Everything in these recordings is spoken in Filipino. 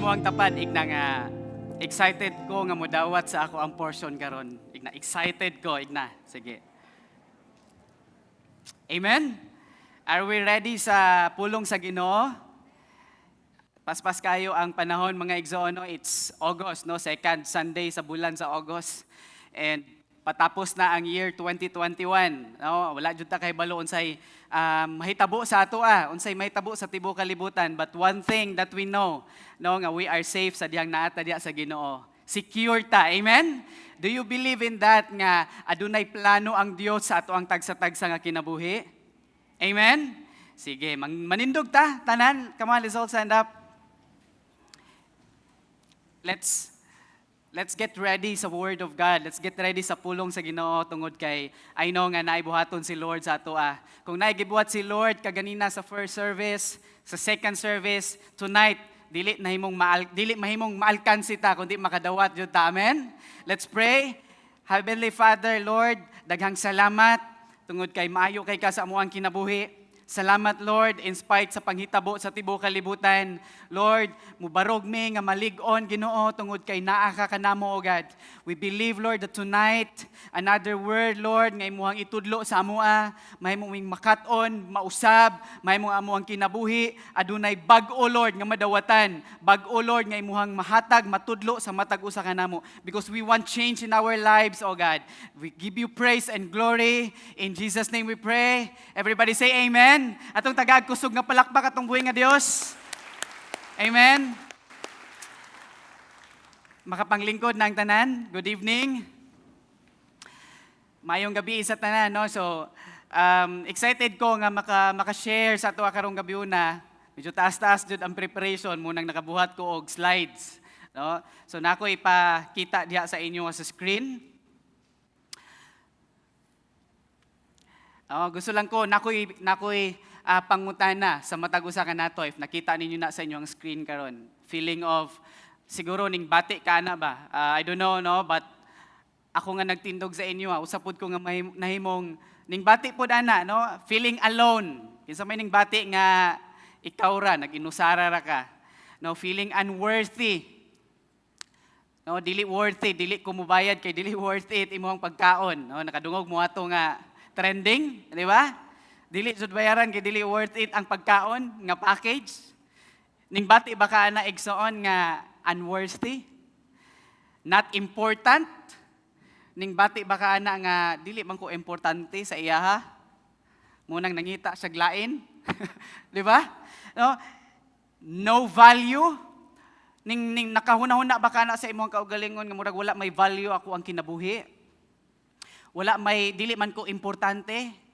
imuhang tapan igna nga excited ko nga modawat sa ako ang portion karon. Igna excited ko igna. Sige. Amen. Are we ready sa pulong sa Ginoo? Paspas kayo ang panahon mga igsoon, no? It's August, no? Second Sunday sa bulan sa August. And patapos na ang year 2021. No? Wala jud ta kay balo unsay mahitabo sa ato unsay mahitabo sa tibuok kalibutan, but one thing that we know, no, nga we are safe sa diyang naata diya sa Ginoo. Secure ta. Amen. Do you believe in that nga adunay plano ang Dios sa ato ang tagsa-tagsa nga kinabuhi? Amen. Sige, manindog ta tanan. Come on, let's all stand up. Let's get ready sa Word of God. Let's get ready sa pulong sa Ginoo tungod kay I know nga naibuhaton si Lord sa ato. Kung naigibuhat si Lord kaganina sa first service, sa second service, tonight dili mahimong maalkansi ta kundi makadawat jud ta. Amen. Let's pray. Heavenly Father, Lord, daghang salamat tungod kay maayo kay ka sa amuang kinabuhi. Salamat, Lord, in spite sa panghitabo sa tibuok kalibutan. Lord, mubarog mi nga malig-on Ginoo tungod kay naa ka kanamo, O God. We believe, Lord, that tonight another word, Lord, nga imuhang itudlo sa amua, mahimong makat-on, mausab, mahimong amuang kinabuhi, adunay bag-o, Lord, nga madawatan. Bag-o, Lord, nga imuhang mahatag, matudlo sa matag usa kanamo, because we want change in our lives, O God. We give you praise and glory. In Jesus' name we pray. Everybody say amen. Atong tagag kusog nga palakpak atong buhi nga Dios. Amen. Makapanglingkod na ang tanan. Good evening. Mayong gabi sa tanan, no? So, excited ko nga maka-share sa ato karong gabi una. Medyo taas-taas jud ang preparation munang nakabuhat ko og slides, no? So nako ipakita diha sa inyo sa screen. Gusto lang ko nakoy pangutana sa matag usa ka nato if nakita ninyo na sa inyo ang screen karon. Feeling of siguro ning bati ka na ba? I don't know, no, but ako nga nagtindog sa inyo, usapod ko nga nahimong ning bati pod ana, no? Feeling alone. Kinsa may ning bati nga ikaw ra nag-inusara ra ka. No, feeling unworthy. No, dili worthy, dili ko mubayad kay dili worth it imong pagkaon, no? Nakadungog mo ato nga trending, di ba? Dili jud bayaran kay dili worth it ang pagkaon nga package. Ning bati ba ka na igsoon nga unworthy? Not important? Ning bati ba ka na nga dili man ko importante sa iyaha? Munang nangita sa glain, di ba? No value? Ning nakahuna-huna ba ka na sa imong kaugalingon nga murag wala may value ako ang kinabuhi? Dili man ko importante.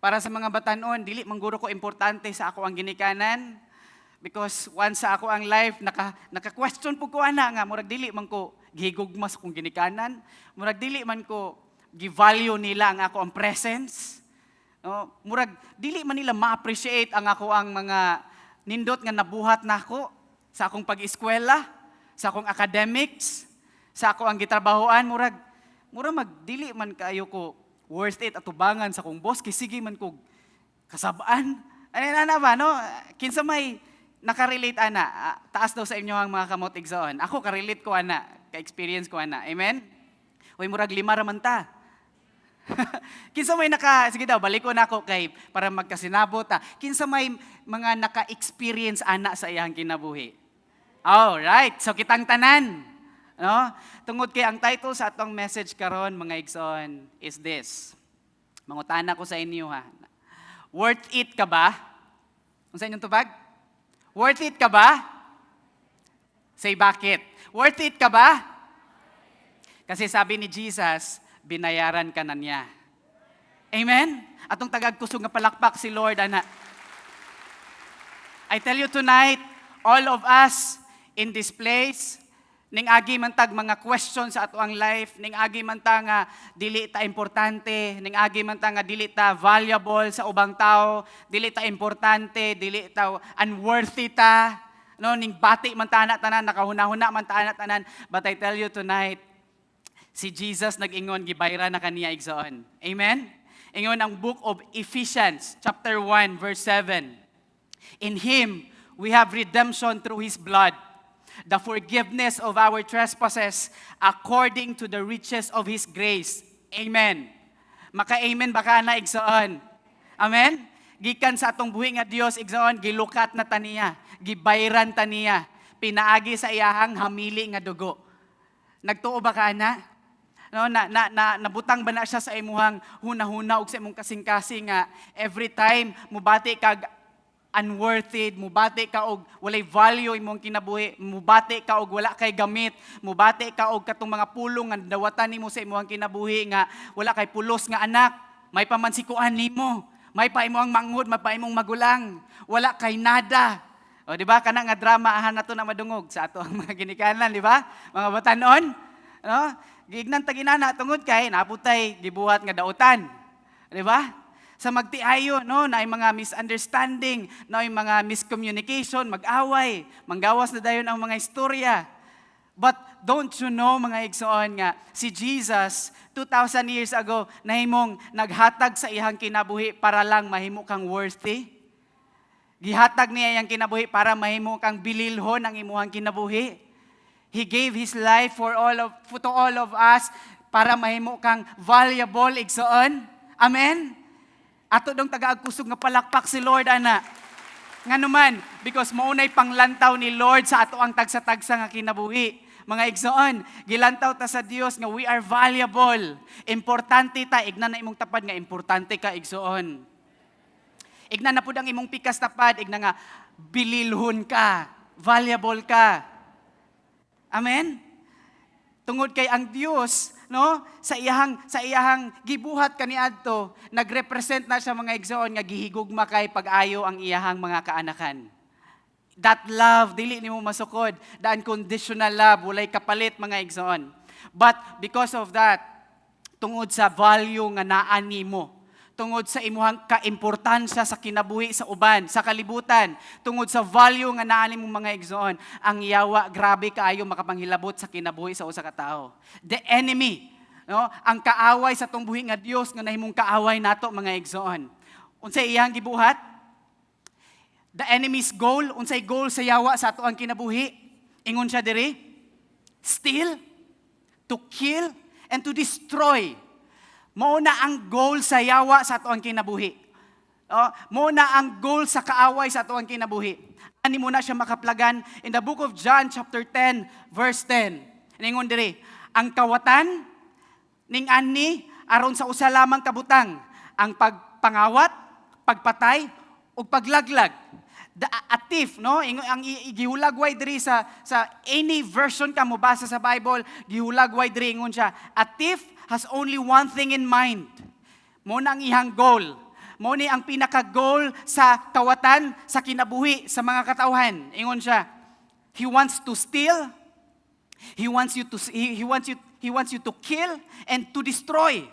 Para sa mga batanon, dili man guro ko importante sa ako ang ginikanan. Because once sa ako ang life, naka-question po ko ana nga, murag dili man ko gihigugma sa akong ginikanan. Murag dili man ko gi-value nila ang ako ang presence. No? Murag dili man nila ma-appreciate ang ako ang mga nindot nga nabuhat nako sa akong pag-eskwela, sa akong academics, sa ako ang gitrabahoan, murag magdili man kayo ko worth it atubangan sa kong boss kay sige man ko kasabaan. Ano ba, no? Kinsa may nakarelate ana, taas daw sa inyo ang mga kamot igsoon. Ako karelate ko ana, ka-experience ko ana. Amen? Uy, murag 5 ra man ta. Kinsa may sige daw, balik ko na ako kay para magkasinabot ta. Kinsa may mga naka-experience ana sa iyang kinabuhi. All right, so kitang tanan. No? Tungod kay ang title sa atong message karon mga igsoon is this. Mangutana ko sa inyo ha. Worth it ka ba? Unsa inyong tubag? Worth it ka ba? Say bakit? Worth it ka ba? Kasi sabi ni Jesus, binayaran ka na niya. Amen? Atong tagagkusog nga palakpak si Lord ana. I tell you tonight, all of us in this place, ning agi man tag mga questions sa ato ang life, ning agi man ta nga dili ta importante, ning agi man ta nga dili ta valuable sa ubang tao, dili ta importante, dili ta unworthy ta, no, ning bati man ta na tanan, nakahuna-huna man ta na tanan, but I tell you tonight, si Jesus nag-ingon gibayra na kaniya igsoon. Amen. Ingon ang book of Ephesians chapter 1 verse 7. In him we have redemption through his blood, the forgiveness of our trespasses according to the riches of His grace. Amen. Maka-amen baka na igsoon. Amen? Gikan sa atong buhi nga Dios igsoon, gilukat na taniya, gibayran taniya, pinaagi sa iyahang hamili nga dugo. Nagtuo ba ka na? No, nabutang ba na siya sa imuhang huna-huna ug sa imong kasing-kasing nga every time mubati kag unworthy, mubati ka og walay value imong kinabuhi, mubati ka og wala kay gamit, mubati ka og katong mga pulong nga dawatan nimo sa imong kinabuhi nga wala kay pulos nga anak, may pamansikuan nimo, may pa imong mangud, may pa imong magulang, wala kay nada. O di ba kana nga drama ahan nato na madungog sa ato ang mga ginikanan, di ba? Mga batanon, no? Gignan taginana tungod kay naputay gibuhat nga dautan. Di ba? Sa magtiayo, no, na ay mga misunderstanding, na ay mga miscommunication, mag-away, manggawas na dayon ang mga istorya. But don't you know, mga igsoon nga, si Jesus, 2,000 years ago, nahimong naghatag sa iyang kinabuhi para lang mahimo kang worthy. Gihatag niya iyang kinabuhi para mahimo kang bililhon ang imuhang kinabuhi. He gave His life to all of us para mahimo kang valuable, igsoon. Amen? Ato dong taga-agkusog nga palakpak si Lord, ana. Nga naman, because maunay panglantaw ni Lord sa ato ang tagsa-tagsa nga kinabuhi. Mga igsoon, gilantaw ta sa Dios nga we are valuable. Importante ta, ignan na imong tapad nga importante ka, igsoon. Ignan na pud ang imong pikas tapad, ignan nga bililhon ka, valuable ka. Amen? Tungod kay ang Dios, no, sa iyahang gibuhat kaniadto, nagrepresent na sa mga igsoon nga gihigugma kay pag-ayo ang iyahang mga kaanakan. That love dili nimo masukod, the unconditional love, walay kapalit, mga igsoon. But because of that, tungod sa value nga naa nimo, tungod sa imuhang kaimportansya sa kinabuhi sa uban, sa kalibutan, tungod sa value nga naa nimo, mga igsoon, ang yawa grabe kaayo makapanghilabot sa kinabuhi sa usa ka tawo. The enemy, no, ang kaaway sa tong buhi nga Dios nga nahimong kaaway nato, mga igsoon. Unsay iyang gibuhat? The enemy's goal, unsay goal sa yawa sa ato ang kinabuhi? Ingon siya diri, steal, to kill, and to destroy. Mao na ang goal sa yawa sa ato ang kinabuhi. Mao na ang goal sa kaaway sa ato ang kinabuhi. Ani mo na siya makaplagan in the book of John chapter 10 verse 10. Ningon diri, ang kawatan ning ani aron sa usa lamang kabutang, ang pagpangawat, pagpatay ug paglaglag. The a thief, no? Ang gihulagway diri sa any version ka mo basa sa Bible, gihulagway diri ingon siya, a thief has only one thing in mind. Mo na ang ihang goal. Mo ni ang pinaka-goal sa kawatan, sa kinabuhi, sa mga katawhan. Ingon siya, he wants to steal, he wants you to kill and to destroy.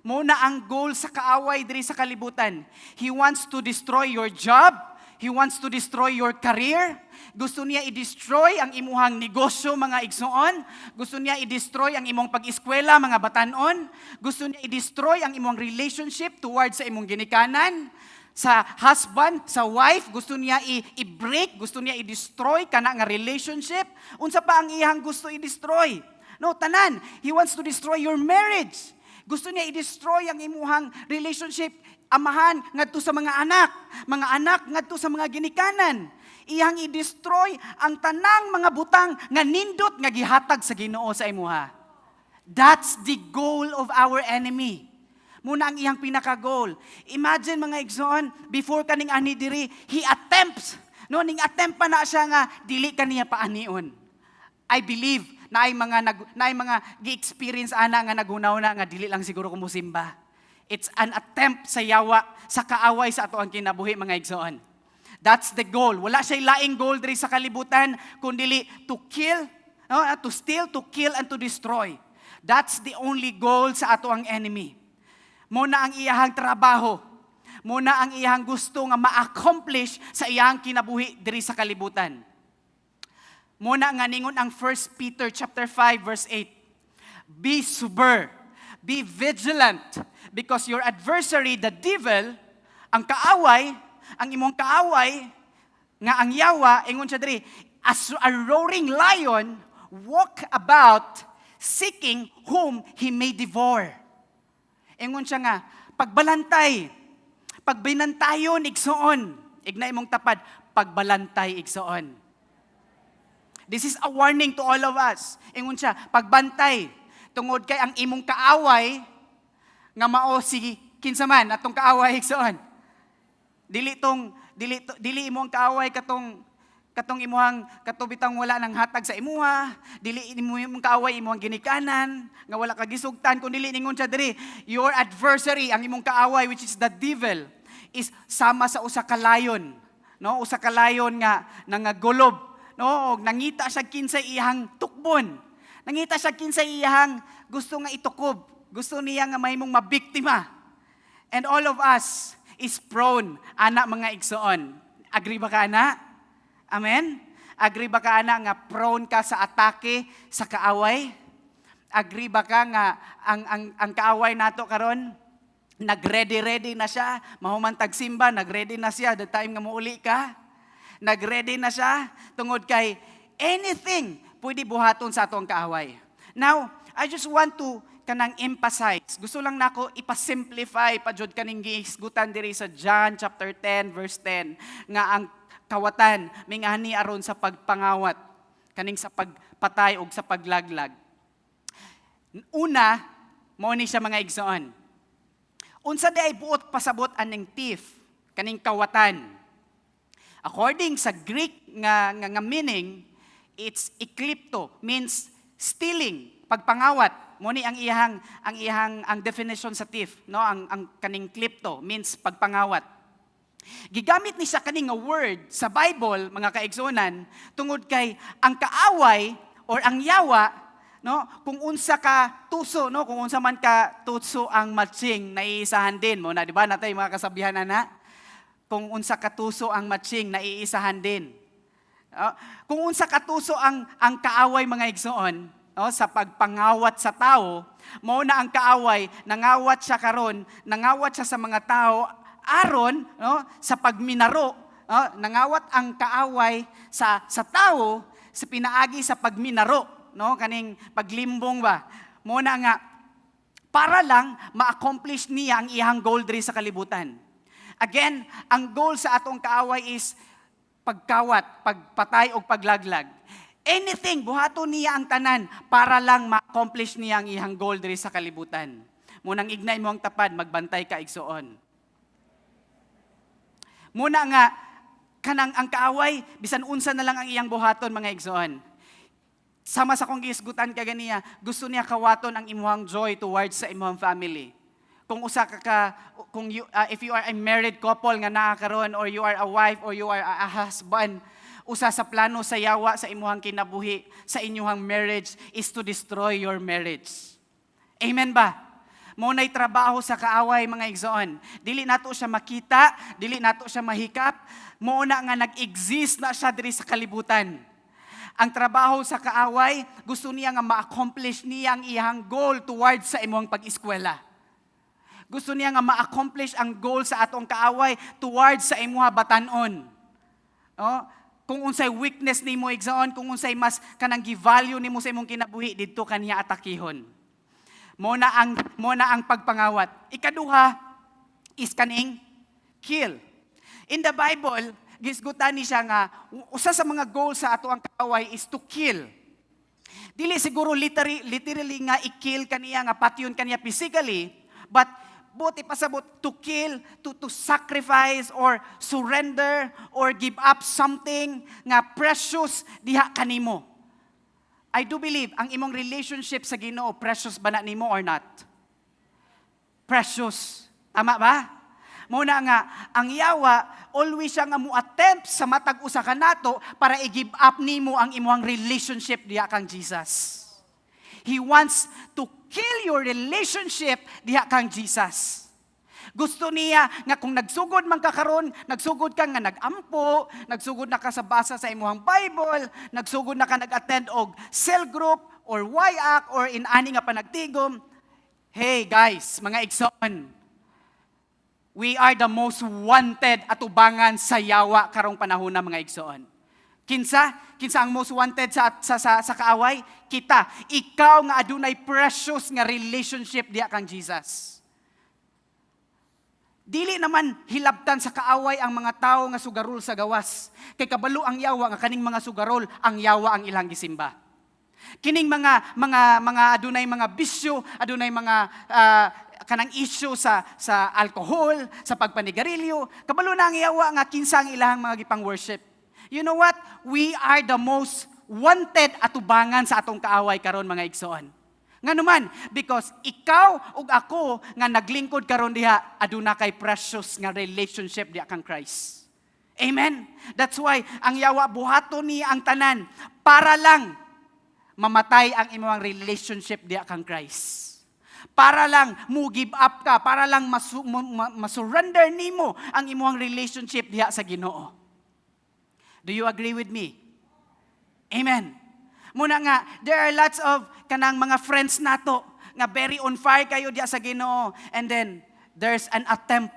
Mo na ang goal sa kaaway diri sa kalibutan. He wants to destroy your job. He wants to destroy your career. Gusto niya i-destroy ang imuhang negosyo, mga igsoon. Gusto niya i-destroy ang imong pag-eskwela, mga batanon. Gusto niya i-destroy ang imong relationship towards sa imong ginikanan. Sa husband, sa wife, gusto niya i-break, gusto niya i-destroy kana nga relationship. Unsa pa ang iyang gusto i-destroy? No, tanan. He wants to destroy your marriage. Gusto niya i-destroy ang imuhang relationship, amahan ngadto sa mga anak ngadto sa mga ginikanan. Iyang i-destroy ang tanang mga butang nga nindot nga gihatag sa Ginoo sa imuha. That's the goal of our enemy. Muna ang iyang pinaka-goal. Imagine, mga igsoon, before kaning ani diri, he attempts, no, ning attempt pa na siya nga dili kaniya paanion. I believe na ay mga gi-experience ana nga naghunaw na nga dili lang siguro kumusimba. It's an attempt sa yawa, sa kaaway sa ato ang kinabuhi, mga igsoon. That's the goal. Wala siya laing goal diri sa kalibutan, kundi to kill, no, to steal, to kill, and to destroy. That's the only goal sa ato ang enemy. Muna ang iyahang trabaho, muna ang iyahang gusto nga ma-accomplish sa iyahang kinabuhi diri sa kalibutan. Muna nga ningon ang 1 Peter chapter 5 verse 8. Be sober, be vigilant, because your adversary, the devil, ang kaaway, ang imong kaaway, nga ang yawa, ingon siya diri, as a roaring lion, walk about seeking whom he may devour. Ingon siya nga, pagbalantay, pagbinantayon, igsoon. Ignay mong tapad, pagbalantay, igsoon. This is a warning to all of us. Ingon siya, pagbantay, tungod kay ang imong kaaway, nga mao si kinsaman, atong kaaway, igsoon. Dili imong kaaway katong imuhang katubitang wala nang hatag sa imuha, dili imong kaaway imuhang ginikanan, nga wala ka gisugtan, kun dili ningon siya diri, your adversary, ang imong kaaway which is the devil, is sama sa usa ka layon, no? Usa ka layon nga nangagulob, no? Og nangita siya kinsay iyang tukbon. Nangita siya kinsay iyang gusto nga itukob, gusto niya nga mahimong mabiktima. And all of us is prone, ana mga igsoon. Agree ba ka, ana? Amen? Agree ba ka, ana, nga prone ka sa atake sa kaaway? Agree ba ka nga ang kaaway nato karon nagready na siya, mahuman tagsimba, nagready na siya, the time nga muuli ka, nagready na siya, tungod kay anything pwede buhaton sa atong kaaway. Now, I just want to kanang emphasize. Gusto lang nako ipasimplify pa jud kaning gihisgutan diri sa John chapter 10 verse 10 nga ang kawatan mingani aron sa pagpangawat kaning sa pagpatay ug sa paglaglag. Una, mao ni siya mga igsoon. Unsa di ay buot pasabot aning thief kaning kawatan. According sa Greek nga meaning, it's eklipto, means stealing, pagpangawat. Mo ni ang definition sa thief, no? Ang kaning klepto means pagpangawat. Gigamit ni sa kaning nga word sa Bible, mga kaigsunan, tungod kay ang kaaway or ang yawa, no, kung unsa ka tuso, no, kung unsa man ka tuso ang matching, naiisahan din mo na, di ba? Natay mga kasabihan na, kung unsa ka tuso ang matching, naiisahan din. Kung unsa ka tuso ang kaaway, mga igsoon, no, sa pagpangawat sa tao, mao na ang kaaway, nangawat siya karon, nangawat siya sa mga tao aron, no, sa pagminaro, no, nangawat ang kaaway sa tao sa pinaagi sa pagminaro, no, kaning paglimbong ba. Mo na nga para lang ma-accomplish niya ang iyang goal diri sa kalibutan. Again, ang goal sa atong kaaway is pagkawat, pagpatay o paglaglag. Anything, buhaton niya ang tanan para lang ma-accomplish niya ang iyang goal diri sa kalibutan. Munang ignay mo ang tapad, magbantay ka igsoon. Muna nga, kanang ang kaaway, bisan unsa na lang ang iyang buhaton, mga igsoon. Sama sa kong gisgutan ka ganiya, gusto niya kawaton ang imuhang joy towards sa imuhang family. Kung if you are a married couple nga nakakaroon, or you are a wife, or you are a husband, usa sa plano sa yawa sa imuhang kinabuhi, sa inyuhang marriage, is to destroy your marriage. Amen ba? Muna'y trabaho sa kaaway, mga igsoon. Dili nato siya makita, dili nato siya mahikap, muna nga nag-exist na siya diri sa kalibutan. Ang trabaho sa kaaway, gusto niya nga ma-accomplish niya ang iyang goal towards sa imong pag-eskwela. Gusto niya nga ma-accomplish ang goal sa atong kaaway towards sa imuha batanon. No? Kung unsay weakness nimo igsoon, kung unsay mas kanang gi-value nimo sa imong kinabuhi, didto kaniya atakihon. Muna ang pagpangawat. Ikaduha is kaning kill. In the Bible, gisgutan ni siya nga usa sa mga goals sa ato ang kaaway is to kill. Dili siguro literally nga i-kill kaniya nga patyon kaniya physically, but buti pasabot to kill, to sacrifice or surrender or give up something nga precious diha kanimo. I do believe ang imong relationship sa Ginoo precious ba na nimo or not? Precious. Tama ba? Muna nga ang yawa always siya nga mo-attempt sa matag usa ka nato para i-give up nimo ang imong relationship diha kang Jesus. He wants to kill your relationship diha kang Jesus. Gusto niya nga kung nagsugod man ka karon, nagsugod ka nga nagampo, nagsugod na ka sa basa sa imuhang Bible, nagsugod na ka nag-attend og cell group or YAC or in ani nga panagtigom. Hey guys, mga igsoon, we are the most wanted atubangan sa yawa karong panahon na, mga igsoon. Kinsa ang most wanted sa kaaway? Kita. Ikaw nga adunay precious nga relationship diha kang Jesus. Dili naman hilabtan sa kaaway ang mga tao nga sugarol sa gawas. Kay kabalo ang yawa nga kaning mga sugarol, ang yawa ang ilang gisimba. Kining mga adunay mga bisyo, adunay mga kanang issue sa alcohol, sa pagpanigarilyo, kabalo na ang yawa nga kinsa ang ilahang mga gipang worship. You know what? We are the most wanted atubangan sa atong kaaway karon mga igsoon. Nganuman, because ikaw ug ako nga naglingkod karon diha, aduna kay precious nga relationship diha kang Christ. Amen? That's why ang yawa buhaton niya ang tanan para lang mamatay ang imong relationship diha kang Christ. Para lang mo give up ka, para lang masurrender nimo ang imong relationship diha sa Ginoo. Do you agree with me? Amen. Muna nga, there are lots of kanang mga friends nato nga very on fire kayo diya sa Ginoo, and then there's an attempt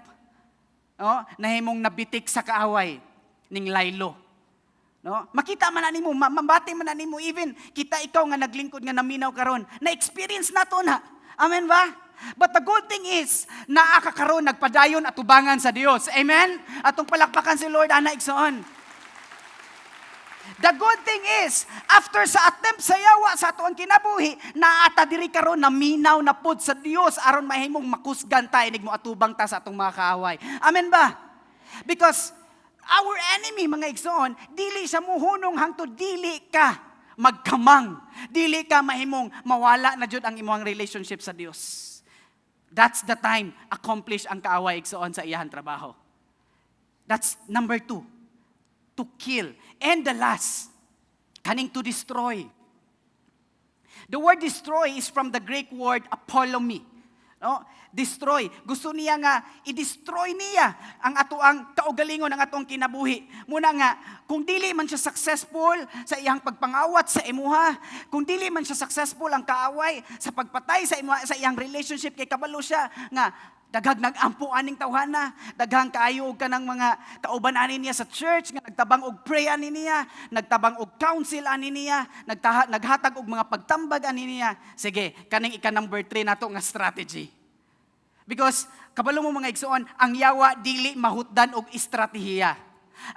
na himong nabitik sa kaaway ning laylo. No? Makita man nimo, mabati man nimo, even kita ikaw nga naglingkod nga naminaw karon, na experience nato na. Amen ba? But the good thing is, naakakaroon nagpadayon at tubangan sa Dios. Amen? Atong palakpakan si Lord ana igsoon. The good thing is, after sa attempt sa yawa sa ato ang kinabuhi, naata diri karon na minaw na pud sa Dios aron mahimong makusgan ta inig mo atubang ta sa atong mga kaaway. Amen ba? Because our enemy, mga igsoon, dili sa muhunong hangtod dili ka magkamang. Dili ka mahimong mawala na jud ang imong relationship sa Dios. That's the time accomplish ang kaaway igsoon sa iyahang trabaho. That's number 2. To kill. And the last, kaning to destroy. The word destroy is from the Greek word apollomi. No? Destroy. Gusto niya nga, i-destroy niya ang atoang kaugalingon, ang atong kinabuhi. Muna nga, kung dili man siya successful sa iyang pagpangawat sa imuha, kung dili man siya successful ang kaaway sa pagpatay sa imuha, sa iyang relationship, kay kabalo siya nga, daghag nag-ampo aning tawhana, daghang kaayo og kanang mga kauban ani niya sa church nga nagtabang og pray ani niya, nagtabang og counsel ani niya, naghatag og mga pagtambag ani niya. Sige, kaning number 3 nato nga strategy. Because kabalo mo mga igsoon, ang yawa dili mahutdan og estratehiya.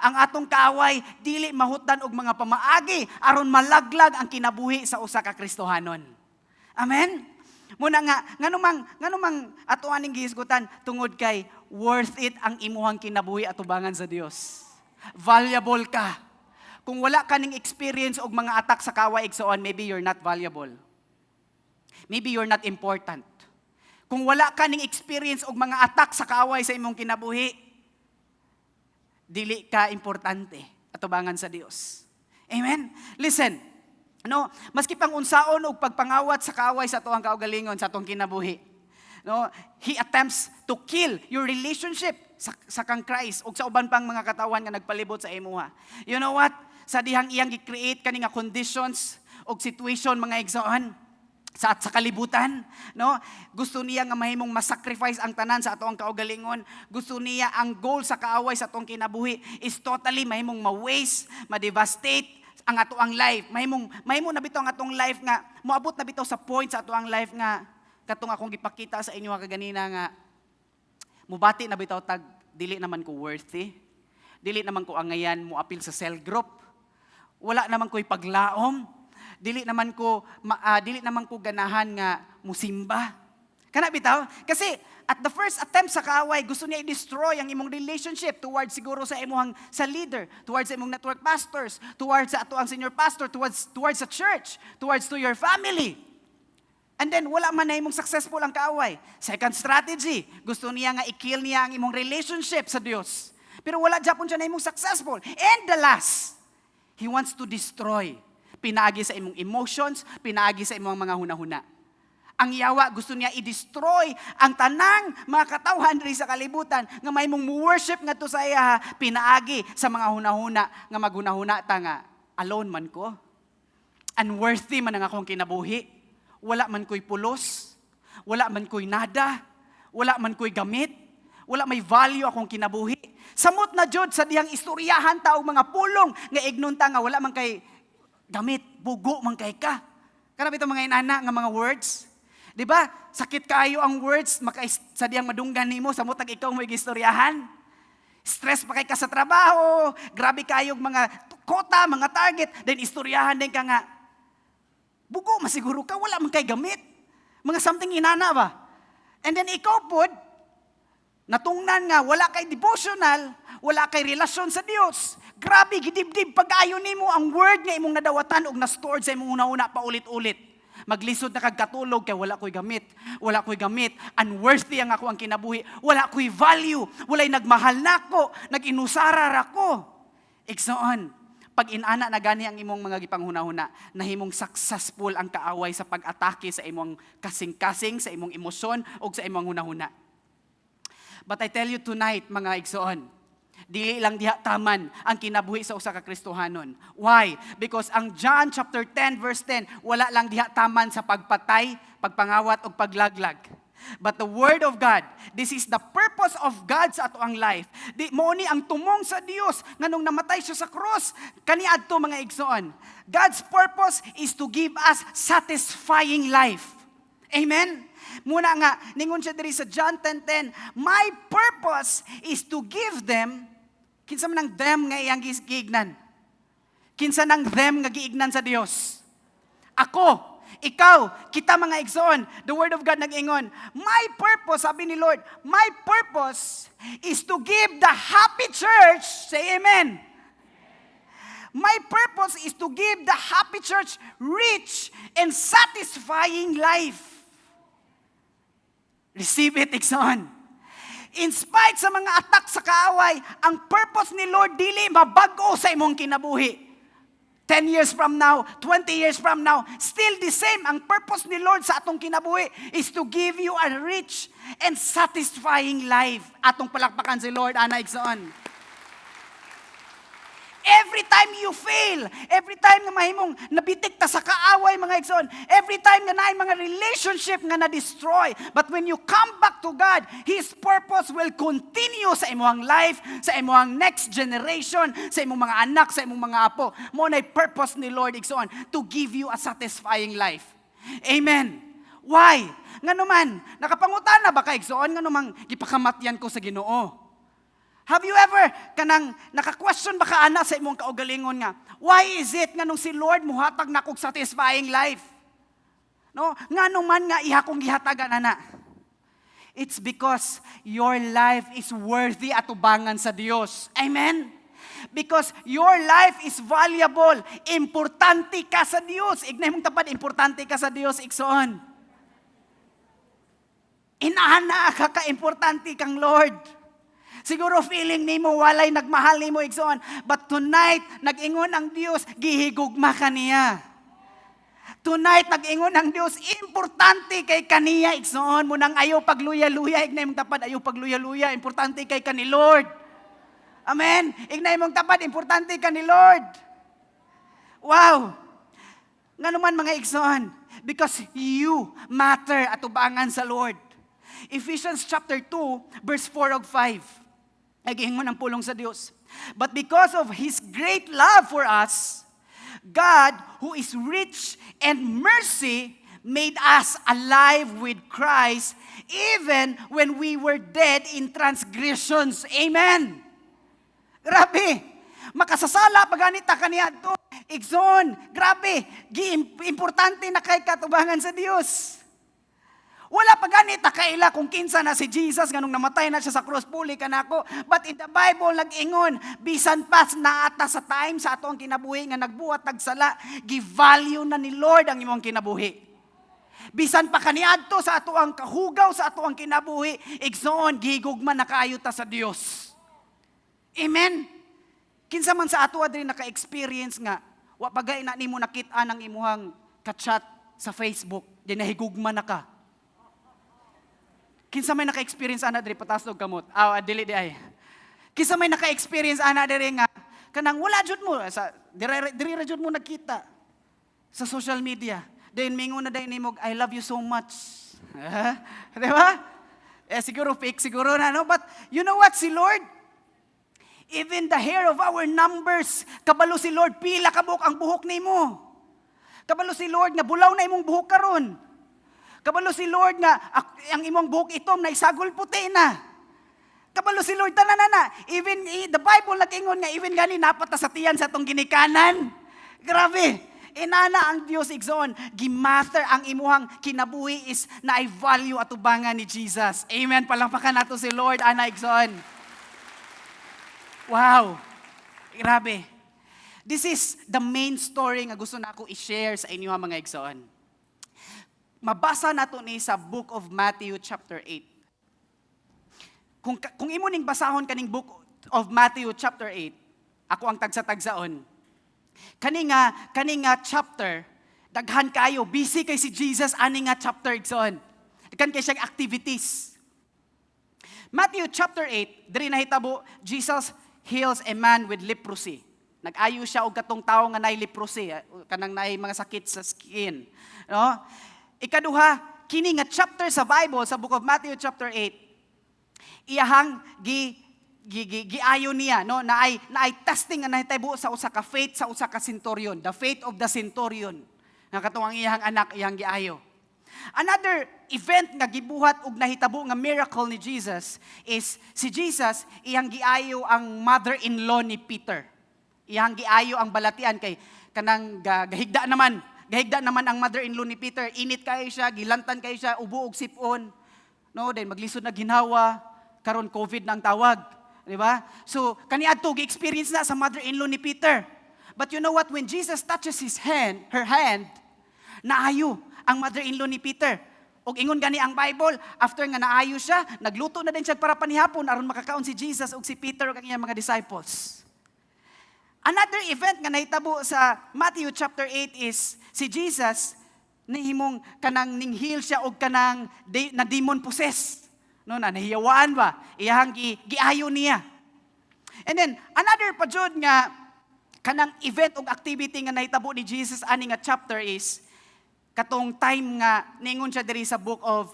Ang atong kaaway dili mahutdan og mga pamaagi aron malaglag ang kinabuhi sa usa ka Kristohanon. Amen. Muna nga, nganumang ato aning gihisgutan tungod kay worth it ang imuhang kinabuhi atubangan sa Dios. Valuable ka. Kung wala ka ning experience og mga attack sa kaaway igsoon, maybe you're not valuable. Maybe you're not important. Kung wala ka ning experience og mga attack sa kaaway sa imong kinabuhi, dili ka importante atubangan sa Dios. Amen. Listen. No, maski pang unsaon og pagpangawat sa kaaway sa atoang kaugalingon sa atong kinabuhi. No, he attempts to kill your relationship sa kang Christ ug sa uban pang mga katawan nga nagpalibot sa imuha. You know what? Sa dihang iyang gi-create kani nga conditions ug situation mga igsoon sa kalibutan, no? Gusto niya nga mahimong masacrifice ang tanan sa atoang kaugalingon. Gusto niya ang goal sa kaaway sa atong kinabuhi is totally mahimong ma-waste, ma-devastate ang ato ang life. Mahimo na bitaw ang atong life nga moabot na bitaw sa point sa ato ang life nga katong akong gipakita sa inyo kaganina nga mubati na bitaw tag dili naman ko worthy. Dili naman ko angayan mo apil sa cell group. Wala naman ko'y paglaom. Dili naman ko ganahan nga musimba. Kana bitaw? Kasi at the first attempt sa kaaway, gusto niya i-destroy ang imong relationship towards siguro sa imong sa leader, towards sa imong network pastors, towards sa ato ang senior pastor, towards sa church, towards to your family. And then, wala man na imong successful ang kaaway. Second strategy, gusto niya nga i-kill niya ang imong relationship sa Dios. Pero wala japon siya na imong successful. And the last, he wants to destroy. Pinaagi sa imong emotions, pinaagi sa imong mga hunahuna. Ang yawa, gusto niya i-destroy ang tanang mga katawhan rin sa kalibutan nga may mong worship nga to sa iya, pinaagi sa mga hunahuna nga maghunahuna ta nga, alone man ko. Unworthy man ang akong kinabuhi. Wala man ko'y pulos. Wala man ko'y nada. Wala man ko'y gamit. Wala may value akong kinabuhi. Samot na jud sa diyang istoryahan ta og mga pulong nga ignunta nga wala man kay gamit, bugo man kay ka. Karami itong mga inana nga mga words. Di ba? Sakit kaayo ang words, sa diyang madunggan nimo, samot nag ikaw mo istoryahan. Stress pa kay ka sa trabaho, grabe kayo mga kota, mga target, then istoryahan din ka nga. Bugo, masiguro ka, wala man kay gamit. Mga something inana ba? And then ikaw po, natungnan nga, wala kay devotional, wala kay relasyon sa Dios. Grabe, gidibdib, pag-ayo nimo ang word nga imong nadawatan og na-stored sa imong una-una pa ulit-ulit. Maglisod na kagkatulog kay wala ko'y gamit. Wala ko'y gamit. Unworthy ang ako ang kinabuhi. Wala ko'y value. Wala'y nagmahal nako. Nag-inusarar ako. Igsoon, pag inana na gani ang imong mga gipanghuna-huna, nahimong successful ang kaaway sa pag-atake sa imong kasing-kasing, sa imong emosyon, o sa imong hunahuna. But I tell you tonight, mga igsoon, dili lang diha taman ang kinabuhi sa usa ka Kristohanon. Why? Because ang John chapter 10 verse 10, wala lang diha taman sa pagpatay, pagpangawat o paglaglag. But the word of God, this is the purpose of God sa ato ang life. Di mo ni ang tumong sa Dios nganong namatay siya sa cross. Kaniadto mga igsoon. God's purpose is to give us satisfying life. Amen. Muna nga ningon siya diri sa John 10:10, my purpose is to give them. Kinsa man ang them nga iyang giignan? Kinsa nang them nga giignan sa Dios? Ako, ikaw, kita mga igsoon. The word of God nag-ingon, my purpose, sabi ni Lord, my purpose is to give the happy church, say amen. My purpose is to give the happy church rich and satisfying life. Receive it, igsoon. In spite sa mga attack sa kaaway, ang purpose ni Lord dili mabago sa imong kinabuhi. 10 years from now, 20 years from now, still the same. Ang purpose ni Lord sa atong kinabuhi is to give you a rich and satisfying life. Atong palakpakan si Lord, ana igsoon. Every time you fail, every time nga mahimong nabitik ta sa kaaway mga igsoon, every time nga naay mga relationship nga na-destroy, but when you come back to God, His purpose will continue sa imong life, sa imong next generation, sa imong mga anak, sa imong mga apo. Mo na'y purpose ni Lord igsoon to give you a satisfying life. Amen. Why? Nga naman, nakapangutana ba ka igsoon nga namang gipakamatyan ko sa Ginoo? Have you ever kanang naka-question ba ka ana sa imong kaugalingon nga, why is it nga nung si Lord muhatag na kog satisfying life? No, ngano man nga iha kong gihatagan ana. It's because your life is worthy atubangan sa Dios. Amen. Because your life is valuable, importante ka sa Dios. Ignay mong tapad, importante ka sa Dios, igsoon. Inaana ka importante kang Lord. Siguro feeling nimo walay nagmahal nimo igsoon, but tonight nag-ingon ang Dios gihigugma kaniya. Tonight nag-ingon ang Dios importante kay kaniya igsoon mo nang ayaw pagluya-luya, ignay mong tapad ayaw pagluya-luya, importante kay kani Lord. Amen. Ignay mong tapad importante kani Lord. Wow. Ngano man mga igsoon, because you matter atubangan sa Lord. Ephesians chapter 2 verse 4 ug 5. Nagihingon ang pulong sa Dios. But because of His great love for us, God, who is rich in mercy, made us alive with Christ even when we were dead in transgressions. Amen. Grabe. Makasasala pag ganita kaniya to. Igsoon. Grabe. Importante na kay katubangan sa Dios. Wala pa ganita kaila kung kinsa na si Jesus nganong namatay na siya sa cross, puli ka nako. But in the Bible nag-ingon, bisan pa naata sa time sa ato ang kinabuhi nga nagbuhat tagsala, gi-value na ni Lord ang imong kinabuhi. Bisan pa kaniadto sa ato ang kahugaw sa ato ang kinabuhi, igsoon gihigugma na kaayo ta sa Dios. Amen. Kinsa man sa ato adiri naka-experience nga wa pagay na nimo nakit-an ang imuhang ka-chat sa Facebook, di nahigugma na ka. Kinsa may naka-experience ana diri patas og kamot. Dili di ay. Kinsa may naka-experience ana diri nga kanang wala jud mo sa diri jud mo nakita sa social media. Then mingon na day nimo, I love you so much. Di ba? Siguro fake, siguro na, no? But you know what, si Lord, even the hair of our numbers, kabalo si Lord, pila ka buhok ang buhok nimo. Kabalo si Lord nga bulaw na imong buhok karon. Kabalo si Lord nga ang imong buhok itom na isagol puti na. Kabalo si Lord tanan na. Even the Bible nag-ingon nga even gani napat sa tiyan sa tong ginikanan. Grabe. Inana ang Dios igsoon, gimatter ang imuhang kinabuhi is na I value atubangan ni Jesus. Amen. Palakpakan nato si Lord ana igsoon. Wow. Grabe. This is the main story nga gusto nako i-share sa inyo mga igsoon. Mabasa nato ni sa Book of Matthew chapter 8. Kung imo ning basahon kaning Book of Matthew chapter 8, ako ang tagsa-tagsaon. Kani nga chapter, daghan kayo, busy kay si Jesus ani nga chapter igsoon. Daghan kay siyang activities. Matthew chapter 8, diri nahitabo Jesus heals a man with leprosy. Nag-ayo siya og katong tawo nga nay leprosy, kanang nay mga sakit sa skin, no? Ikaduha, kini nga chapter sa Bible sa Book of Matthew chapter 8, iyahang giayo niya, no, na ay testing nga nahitabo sa usa ka faith sa usa ka centurion, the faith of the centurion. Nga katong ang iyang anak iyang giayo. Another event nga gibuhat og nahitabo nga miracle ni Jesus is si Jesus iyang giayo ang mother-in-law ni Peter. Iyang giayo ang balatian kay kanang gahigda naman ang mother-in-law ni Peter. Init kayo siya, gilantan kayo siya, ubo og sipon. No, then maglisod na ginawa, karon COVID na ang tawag, di ba? So kaniadto gi-experience na sa mother-in-law ni Peter. But you know what, when Jesus touches her hand, naayo ang mother-in-law ni Peter. Og ingon gani ang Bible, after nga naayo siya, nagluto na din siya para panihapon aron makakaon si Jesus ug si Peter ug ang iyang mga disciples. Another event nga nahitabo sa Matthew chapter 8 is si Jesus nihimong kanang ninghil siya og kanang na demon possessed. No, na nahiyawaan ba? Iyang giayo niya. And then another pa jud nga kanang event og activity nga nahitabo ni Jesus ani nga chapter is katong time nga ningon siya diri sa book of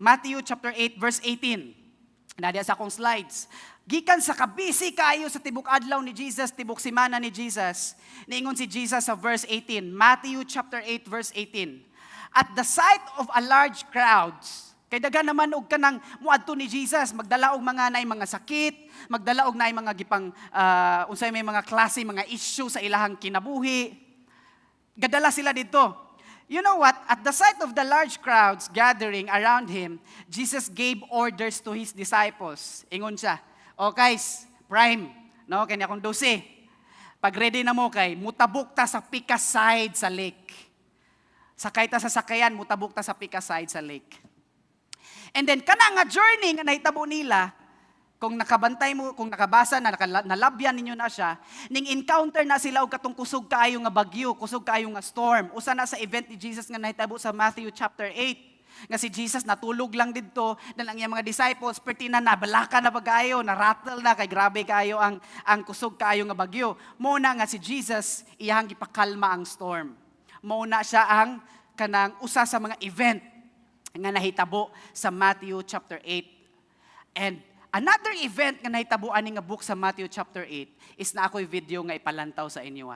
Matthew chapter 8 verse 18. Nadiya sa akong slides. Gikan sa kabisi kayo sa tibok adlaw ni Jesus, tibok semana ni Jesus, niingon si Jesus sa verse 18, Matthew chapter 8 verse 18. At the sight of a large crowds, kay daga naman og kanang muadto ni Jesus, magdala og mga naay mga sakit, magdala og naay mga gipang unsay may mga klase, mga issue sa ilahang kinabuhi. Gadala sila dito. You know what? At the sight of the large crowds gathering around him, Jesus gave orders to his disciples. Ingon siya, "O guys, prime, no, kanya akong 12. Pag ready na mo kay, mutabok ta sa Pika side sa lake." Sakay ta sa sakayan, mutabok ta sa Pika side sa lake. And then kana nga journey nga nahitabo nila, kung nakabantay mo, kung nakabasa na, nalabyan ninyo na siya, ning encounter na sila og katong kusog kaayo nga bagyo, kusog kaayo nga storm. Usa na sa event ni Jesus nga nahitabo sa Matthew chapter 8. Nga si Jesus natulog lang didto, dan ang iyang mga disciples pertina na balaka na pagayo, na rattle na kay grabe kaayo ang kusog kaayo nga bagyo. Mao na nga si Jesus iyang gipakalma ang storm. Mao na siya ang kanang usa sa mga event nga nahitabo sa Matthew chapter 8. And another event nga nahitabo ani nga book sa Matthew chapter 8 is na ako'y video nga ipalantaw sa inyo.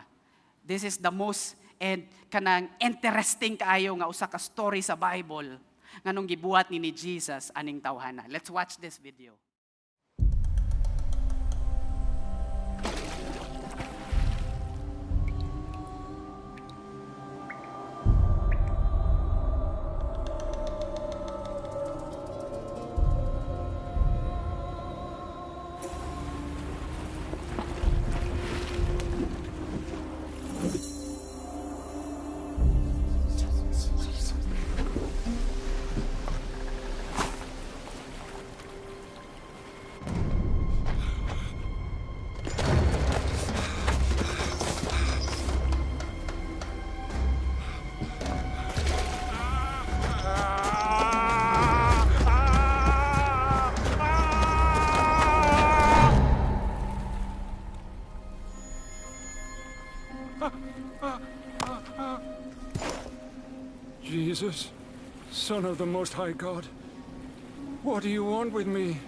This is the most and kanang interesting kaayo nga usa ka story sa Bible nganong gibuhat ni Jesus aning tawhana. Let's watch this video. Jesus, Son of the Most High God, What do you want with me?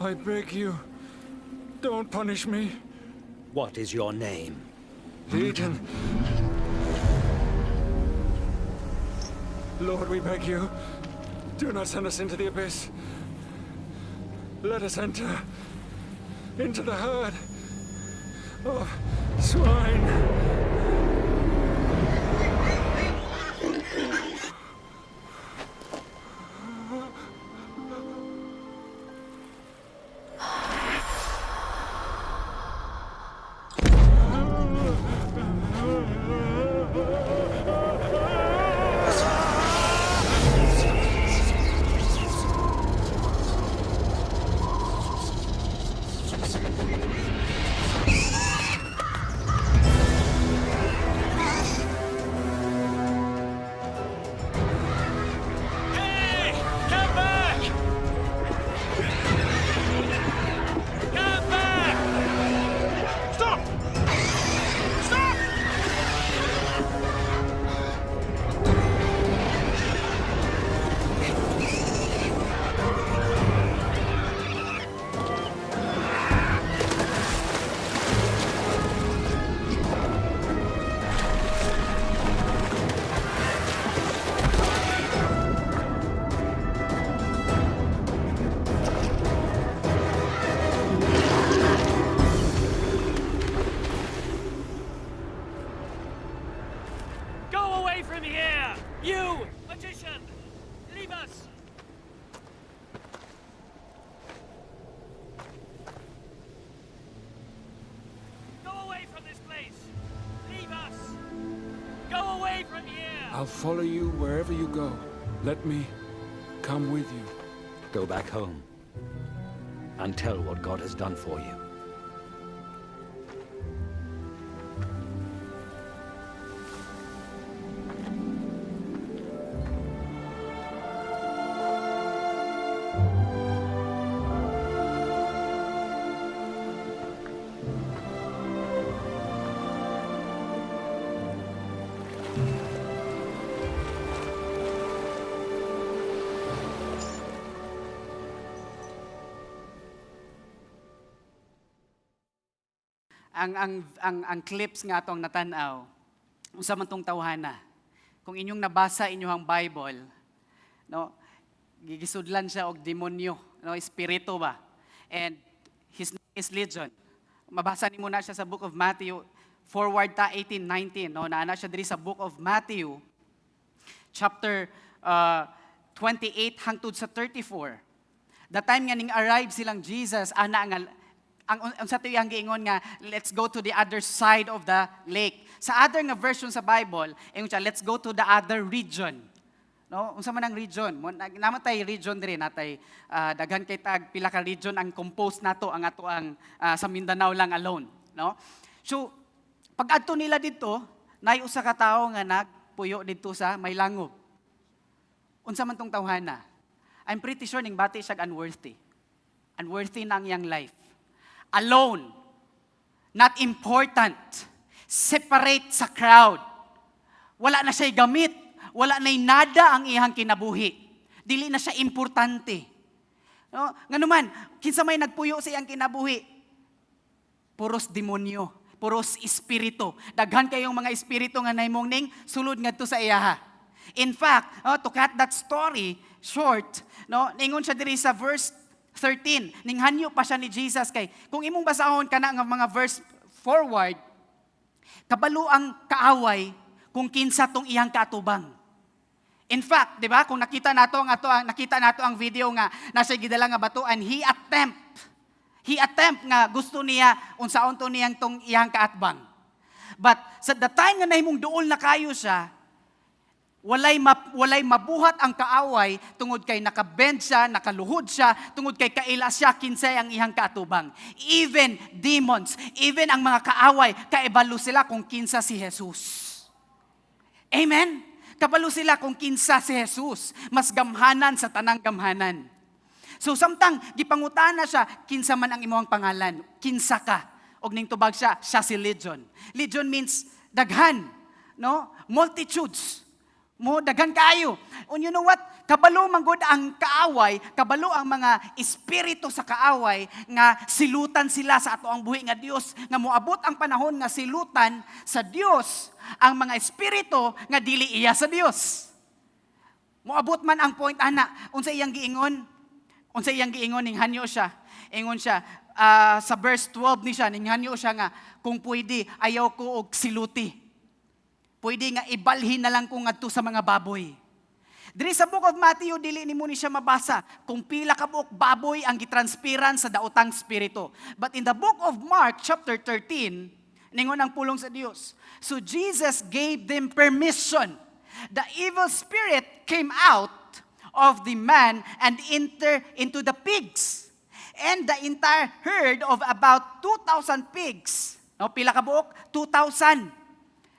I beg you, don't punish me. What is your name? Legion. Lord, we beg you, do not send us into the abyss. Let us enter into the herd of swine. Hey! Come back! Come back! Stop! Stop! Go away from here! You, magician! Leave us! Go away from this place! Leave us! Go away from here! I'll follow you wherever you go. Let me come with you. Go back home and tell what God has done for you. Ang clips nga atong natanaw, unsa man tong tawhana. Kung inyong nabasa inyong Bible, no, gigisudlan siya og demonyo, no, espiritu ba. And his name is Legion. Mabasa nimo na siya sa book of Matthew, forward ta 18:19, no, naana siya diri sa book of Matthew, chapter 28 hangtod sa 34. The time nga ning arrive silang Jesus, ana nga ang sa tuyang giingon nga, let's go to the other side of the lake. Sa other nga version sa Bible, ingon siya, let's go to the other region. No, unsa man ang region? Namatay region diri natay daghan kay tag pila ka region ang compose nato ang ato ang sa Mindanao lang alone, no? So pag adto nila dito, nay usa ka tawo nga nagpuyo dito sa Maylangob. Unsa man tong tawhana? I'm pretty sure ning bati siya unworthy. Unworthy na ang iyang life. Alone, not important, separate sa crowd. Wala na siya'y gamit, wala na'y nada ang iyang kinabuhi. Dili na siya importante. No? Nga naman, kinsa may nagpuyo sa iyang kinabuhi, puros demonyo, puros espiritu. Daghan kayong mga espiritu nga naimong ning sulod ngadto sa iyaha. In fact, to cut that story short, no, ningon siya diri sa verse 13, ninghanyo pa siya ni Jesus kay kung imong basahon kana nga mga verse forward, kabalo ang kaaway kung kinsa tong iyang kaatubang. In fact, 'di ba, kung nakita nato ang video nga nasa gidala nga batuan, he attempt nga gusto niya unsaon to niyang tong iyang kaatbang. But sa the time nga nahimong duol na kayo siya, walay mabuhat ang kaaway tungod kay nakabend siya, nakaluhod siya, tungod kay kaila siya kinsay ang ihang kaatubang. Even demons, even ang mga kaaway, kaibalo sila kung kinsa si Jesus. Amen? Kabalo sila kung kinsa si Jesus. Mas gamhanan sa tanang gamhanan. So samtang gipangutana siya, kinsa man ang imong pangalan, kinsa ka? Og ning tubag siya si Legion. Legion means daghan, no? Multitudes. Mo daghan kayo. And you know what? Kabalo man gud ang kaaway, kabalo ang mga espiritu sa kaaway nga silutan sila sa ato ang buhi nga Dios, nga moabot ang panahon nga silutan sa Dios ang mga espiritu nga dili iya sa Dios. Moabot man ang point ana, unsa iyang giingon? Unsa iyang giingon ning hanyo siya. Ingon siya sa verse 12 ni siya, ning hanyo siya nga kung pwede ayaw ko og siluti. Pwede nga ibalhin na lang ko ngadto sa mga baboy. Diri sa Book of Matthew, dili nimo ni siya mabasa kung pila ka buok baboy ang gitranspiran sa daotang spirito. But in the Book of Mark, chapter 13, ningon ang pulong sa Dios. So Jesus gave them permission. The evil spirit came out of the man and entered into the pigs. And the entire herd of about 2,000 pigs. No, pila ka buok? 2,000.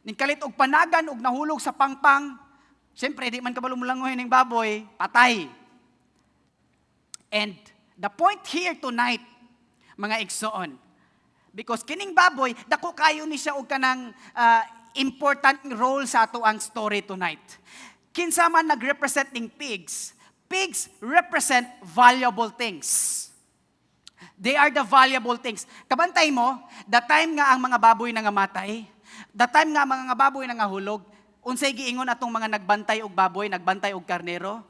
Ning kalit og panagan og nahulog sa pangpang, siyempre di man kabalo mulangoy ning baboy, patay. And the point here tonight, mga igsoon, because kining baboy, dako kayo ni siya og kanang important role sa ato ang story tonight. Kinsa man nagrepresent ning pigs, pigs represent valuable things. They are the valuable things. Kabantay mo, the time nga ang mga baboy nangamatay, the time nga mga baboy nangahulog, unsay giingon atong mga nagbantay og baboy, nagbantay og karnero?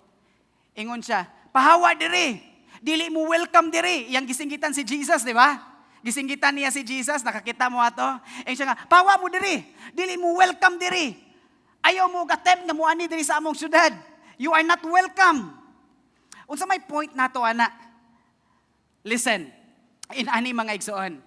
Ingon siya, pahawa diri. Dili mo welcome diri. Yang gisinggitan si Jesus, di ba? Gisinggitan niya si Jesus, nakakita mo ato. Ingon siya nga, pahawa mo diri. Dili mo welcome diri. Ayaw mo gatem nga muani diri sa among syudad. You are not welcome. Unsa may point nato ana? Listen, ani mga igsoon.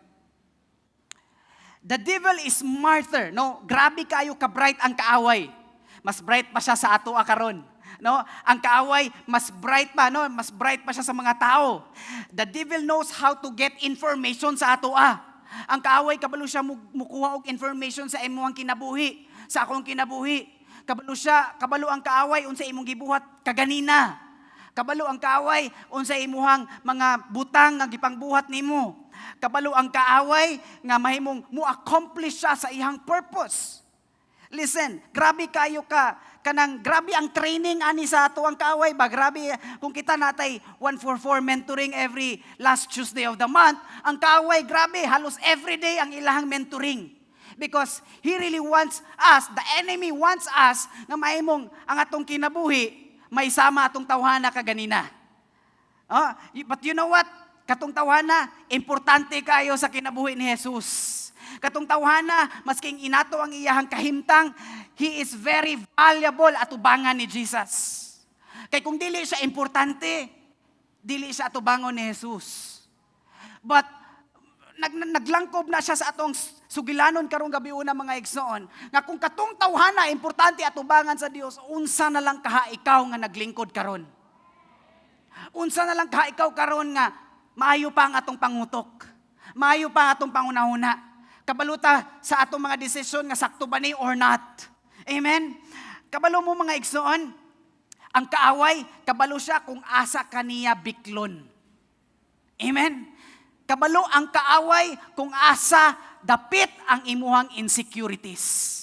The devil is martyr, no? Grabe kayo ka-bright ang kaaway. Mas bright pa siya sa ato karon, no? Ang kaaway mas bright pa, no? Mas bright pa siya sa mga tao. The devil knows how to get information sa ato. Ang kaaway kabalo siya mukuha og information sa imong kinabuhi, sa akong kinabuhi. Kabalo ang kaaway unsa imong gibuhat kaganina. Kabalo ang kaaway unsa imuhang mga butang nga gipangbuhat nimo. Kabalo ang kaaway nga mahimong mo-accomplish siya sa iyang purpose. Listen, grabe kayo grabe ang training ani sa ato ang kaaway ba? Grabe kung kita natay 144 mentoring every last Tuesday of the month, ang kaaway grabe halos every day ang ilahang mentoring. Because he really wants us, the enemy wants us nga mahimong ang atong kinabuhi may sama atong tawhana kaganina. But you know what? Katong tawhana, importante kayo sa kinabuhi ni Jesus. Katong tawhana, masking inato ang iyahang kahimtang, he is very valuable atubangan ni Jesus. Kay kung dili siya importante, dili siya atubangon ni Jesus. But naglangkob na siya sa atong sugilanon karong gabi una mga igsoon nga kung katong tawhana importante atubangan sa Dios, unsa na lang kaha ikaw nga naglingkod karon? Unsa na lang kaha ikaw karon nga maayo pa ang atong pangutok, maayo pa ang atong pangunahuna, kabaluta sa atong mga desisyon nga sakto ba ni or not? Amen? Kabalo mo mga igsoon, ang kaaway kabalo siya kung asa kaniya biklon. Amen? Kabalo ang kaaway kung asa dapit ang imuhang insecurities.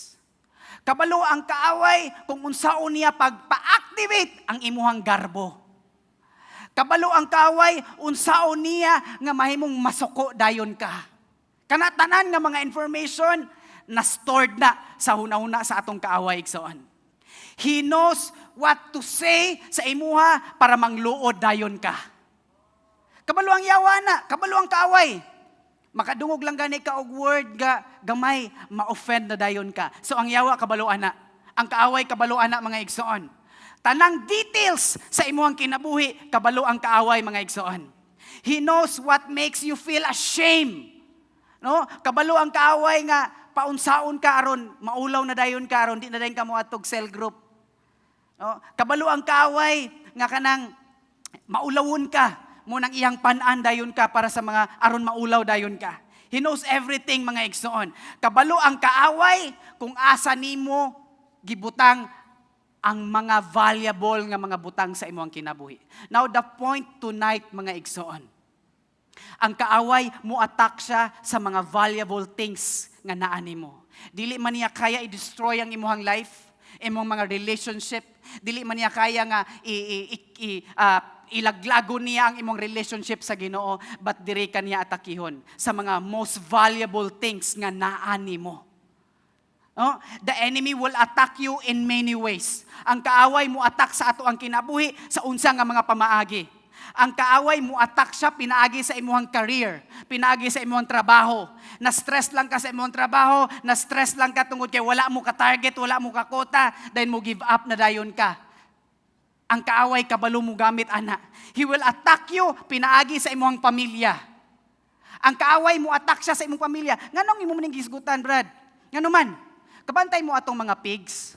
Kabalo ang kaaway kung unsaon niya pagpa-activate ang imuhang garbo. Kabalo ang kaaway unsaon niya nga mahimong masuko dayon ka. Kanatanan nga mga information na stored na sa hunahuna sa atong kaaway igsoon. He knows what to say sa imuha para mangluod dayon ka. Kabalo ang yawa na, kabalo ang kaaway. Makadungog lang gani ka og word ga gamay, ma-offend na dayon ka. So ang yawa kabalo ana, ang kaaway kabalo ana mga igsoon. Tanang details sa imuhang kinabuhi kabalo ang kaaway mga igsoon. He knows what makes you feel ashamed. No? Kabalo ang kaaway nga paunsaon ka aron, maulaw na dayon ka aron, di na dayon ka mo atog cell group. No? Kabalo ang kaaway nga kanang maulawon ka. Munang iyang panan dayon ka para sa mga aron maulaw dayon ka. He knows everything mga igsoon. Kabalo ang kaaway kung asa nimo gibutang ang mga valuable nga mga butang sa imong kinabuhi. Now the point tonight mga igsoon. Ang kaaway mo attack siya sa mga valuable things nga naa nimo. Dili man niya kaya i-destroy ang imong life. imong mga relationship, dili man niya kaya nga ilaglago niya ang imong relationship sa Ginoo, but diri ka niya atakihon sa mga most valuable things nga naa nimo. Oh, the enemy will attack you in many ways. Ang kaaway mo attack sa ato ang kinabuhi sa unsa nga mga pamaagi. Ang kaaway mo attack siya pinaagi sa imuhang career, pinaagi sa imuhang trabaho. Na-stress lang ka sa imuhang trabaho, na-stress lang ka tungod kay wala mo ka target, wala mo ka quota, then mo give up na dayon ka. Ang kaaway kabalo mo gamit ana. He will attack you pinaagi sa imuhang pamilya. Ang kaaway mo attack siya sa imong pamilya. Nganong imo maning gisgutan, Brad? Ngano man? Kabantay mo atong mga pigs,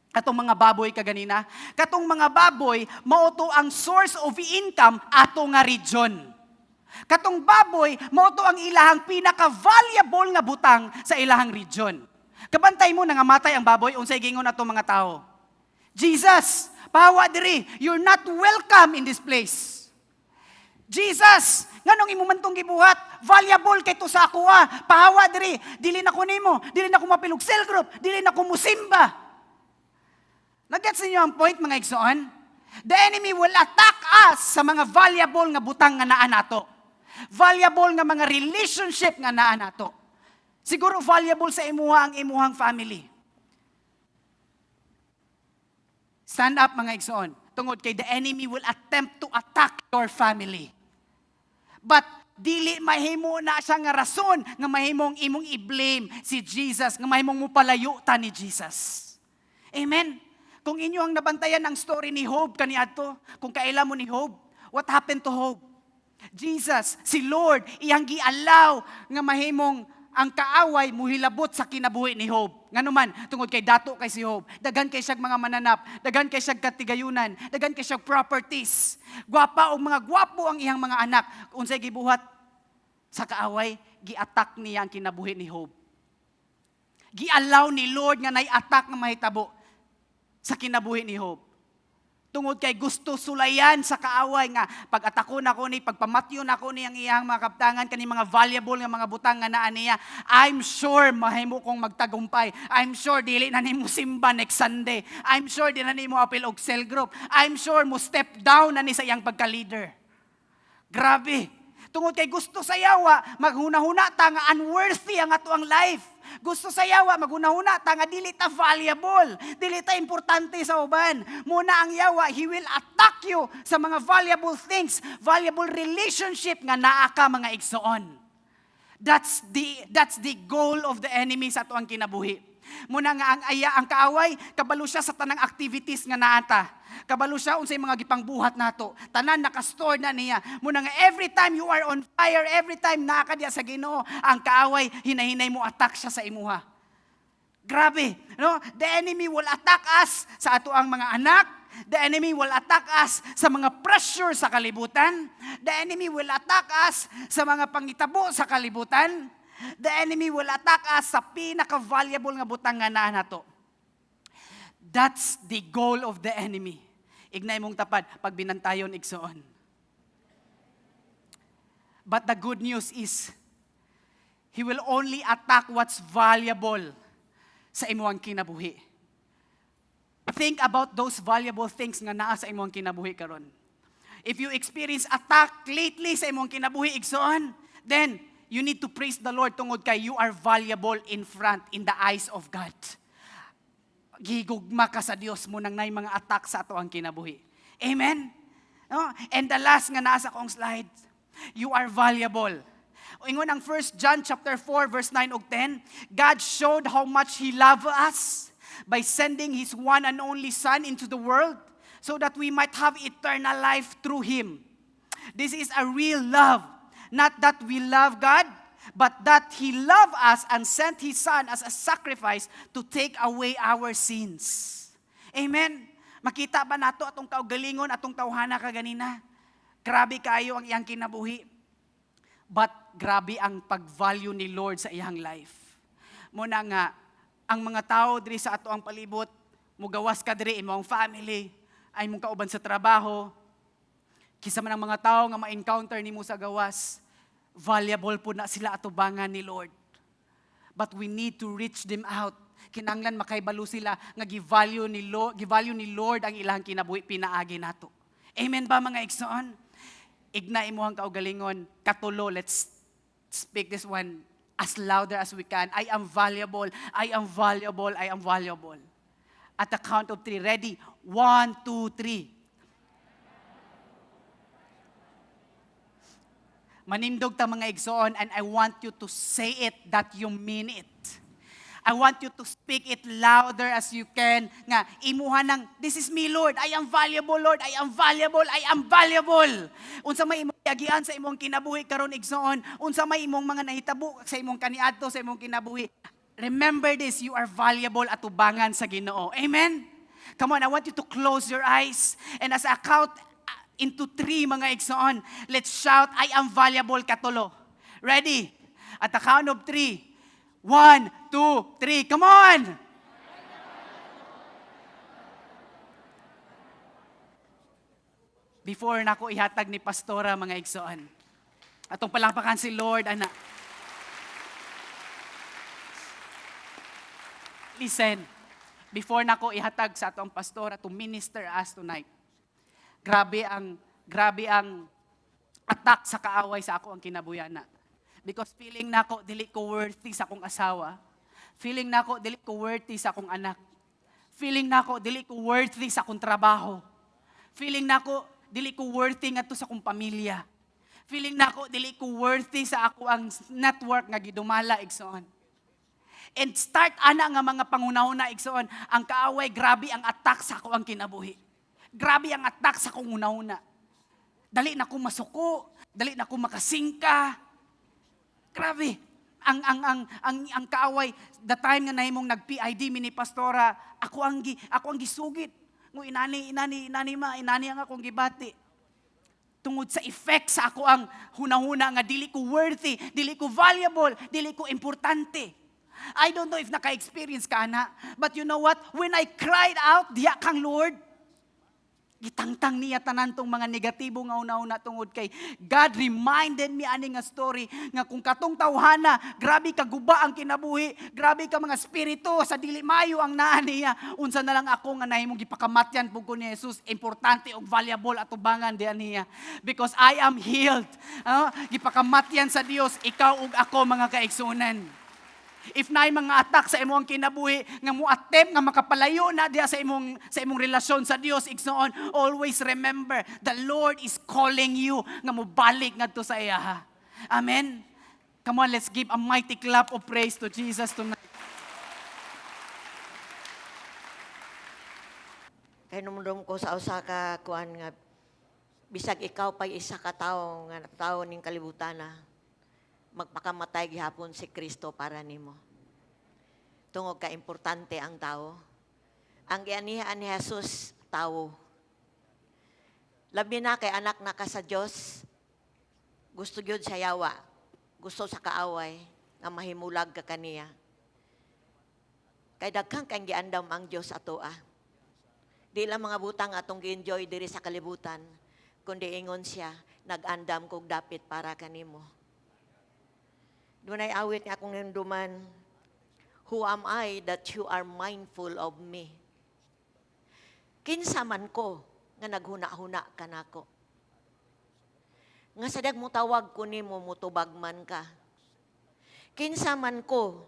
atong mga baboy kaganina. Katong mga baboy, mao to ang source of income ato nga region. Katong baboy, mao to ang ilahang pinaka-valuable nga butang sa ilahang region. Kabantay mo nangamatay ang baboy, unsay gingon atong mga tao? Jesus, pahawa diri, you're not welcome in this place. Jesus, nganong imo man tong gibuhat? Valuable kay to sa ako pahawa diri, dili na ko nimo, dili na ko mapilog cell group, dili na ko musimba. Nagets ninyo ang point, mga igsoon? The enemy will attack us sa mga valuable nga butang nga naa nato. Valuable nga mga relationship nga naa nato. Siguro valuable sa imuha ang imuhang family. Stand up, mga igsoon. Tungod kay the enemy will attempt to attack your family. But dili mahimo na siya nga rason nga mahimong imong i-blame si Jesus, nga mahimong mupalayo ta ni Jesus. Amen. Kung inyo ang nabantayan ang story ni Job kaniadto, kung kaila mo ni Job, what happened to Job? Jesus, si Lord, iyang gi-allow nga mahimong ang kaaway muhilabot sa kinabuhi ni Job. Ngano man, tungod kay dato kay si Job, daghan kay siyang mga mananap, daghan kay siyang katigayunan, daghan kay siyang properties. Gwapa o mga gwapo ang iyang mga anak. Unsay gibuhat sa kaaway, gi-attack niya ang kinabuhi ni Job. Gi-allow ni Lord nga nay-attack nga mahitabo sa kinabuhi ni Job. Tungod kay gusto sulayan sa kaaway nga pag-atako na ko ni, pagpamatyo na ko ni ang iyang mga kaptangan, kani mga valuable nga mga butang nga naa niya, I'm sure mahimo kong magtagumpay. I'm sure dili na nimo simba next Sunday. I'm sure di na nimo apil og cell group. I'm sure mo step down na ni sa iyang pagka-leader. Grabe. Tungod kay gusto sa yawa, maghuna-huna ta nga unworthy ang ato ang life. Gusto sa yawa, maghuna-huna ta nga dili ta valuable, dili ta importante sa uban. Muna ang yawa, he will attack you sa mga valuable things, valuable relationship nga naa ka, mga igsoon. That's the goal of the enemy sa ato ang kinabuhi. Muna nga ang kaaway, kabalo siya sa tanang activities nga naata. Kabalo siya unsay mga gipangbuhat nato. Tanan nakastore na niya. Muna nga every time you are on fire, every time naa ka diya sa Ginoo, ang kaaway hinahinay mo attack siya sa imuha. Grabe, no? The enemy will attack us sa ato ang mga anak. The enemy will attack us sa mga pressure sa kalibutan. The enemy will attack us sa mga pangitabo sa kalibutan. The enemy will attack us sa pinaka-valuable nga butang nga naa nato. That's the goal of the enemy. Ignay mong tapad, pag binantayon igsoon. But the good news is, he will only attack what's valuable sa imuhang kinabuhi. Think about those valuable things nga naa sa imuhang kinabuhi karon. If you experience attack lately sa imuhang kinabuhi igsoon, then you need to praise the Lord tungod kay you are valuable in the eyes of God. Gigugma ka sa Dios mo nang nay mga attack sa ato ang kinabuhi. Amen? No? And the last nga nasa kong slide, you are valuable. Ingon ang 1 John chapter 4 verse 9 ug 10, God showed how much He loved us by sending His one and only Son into the world so that we might have eternal life through Him. This is a real love. Not that we love God, but that He loved us and sent His Son as a sacrifice to take away our sins. Amen? Makita ba nato atong kaugalingon, atong tawhana kaganina? Grabe kayo ang iyang kinabuhi. But grabe ang pag-value ni Lord sa iyang life. Muna nga, ang mga tao diri sa ato ang palibot, mugawas ka diri imong family, ay mong kauban sa trabaho, kisa man ang mga tao nga ma-encounter nimo sa gawas, valuable po na sila atubangan ni Lord. But we need to reach them out Kinanglan makaibalo sila nga givalue ni Lord ang ilang kinabuhi pinaagi nato. Amen ba mga igsoon? Igna imuhang kaugalingon. Katulo, let's speak this one as louder as we can. I am valuable. I am valuable. I am valuable. At the count of 3. Ready? 1, 2, 3. Manindog ta mga igsoon, and I want you to say it that you mean it. I want you to speak it louder as you can. Nga, imuha ng, this is me, Lord. I am valuable, Lord. I am valuable. I am valuable. Unsa may imong yagian sa imong kinabuhi karon igsoon. Unsa may imong mga nahitabo sa imong kaniadto sa imong kinabuhi. Remember this, you are valuable at ubangan sa Ginoo. Amen? Come on, I want you to close your eyes. And as I count into 3 mga igsoon, let's shout, I am valuable katulo. Ready? At the count of 3. 1, 2, 3. Come on! Before nako ihatag ni Pastora mga igsoon, atong palakpakan si Lord, ana. Listen, before nako ihatag sa atong pastora to minister us tonight, grabe ang attack sa kaaway sa ako ang kinabuyana. Because feeling nako dili ko worthy sa akong asawa. Feeling nako dili ko worthy sa akong anak. Feeling nako dili ko worthy sa akong trabaho. Feeling nako dili ko worthy ngadto sa akong pamilya. Feeling nako dili ko worthy sa ako ang network nga gidumala igsoon. And start ana nga mga pangunahuna igsoon, ang kaaway grabe ang attack sa ako ang kinabuhi. Grabe ang attack sa akong una-una. Dali na ko masuko, dali na ko makasingka. Grabe. Ang kaaway, the time nga nahimong nag-PID mini pastora, ako ang gisugit. Ngo inani ang akong gibati. Tungod sa effect sa ako ang hunahuna nga dili ko worthy, dili ko valuable, dili ko importante. I don't know if naka-experience ka na, but you know what? When I cried out, diya kang Lord, gitangtang niya tanan tong mga negatibo nga una-una tungod kay God reminded me ani nga story nga kung katong tawhana, grabe ka guba ang kinabuhi, grabe ka mga spirito sa dili mayo ang naa niya. Unsa na lang ako nga nahimong gipakamatyan pug ko ni Jesus, importante og valuable at ubangan diyan niya. Because I am healed. Gipakamatyan sa Dios, ikaw ug ako mga kaigsunan. If naay mga attack sa imong kinabuhi nga mo attempt nga makapalayo na diya sa imong relasyon sa Dios igsoon, always remember the Lord is calling you nga mobalik ngadto sa iya. Amen. Come on, let's give a mighty clap of praise to Jesus tonight. Kay numdum ko sa usa ka kuan nga bisag ikaw pa isa ka tawo nga tawo ning kalibutan na magpakamatay gihapon si Kristo para nimo. Tungod ka importante ang tao. Ang gianihaan ni Jesus, tao. Labi na kay anak na ka sa Dios, gusto gyud sa yawa, gusto sa kaaway nga mahimulag ka kaniya. Kay daghang kang giandam ang Dios atoa. Di lang mga butang atong gi-enjoy diri sa kalibutan, kundi ingon siya, nag-andam kog dapit para kanimo. Dunay awit nga akong hinduman, who am I that you are mindful of me? Kinsa man ko nga naghuna-huna ka nako. Nga sadag mo tawag ko nimo mutubag man ka. Kinsa man ko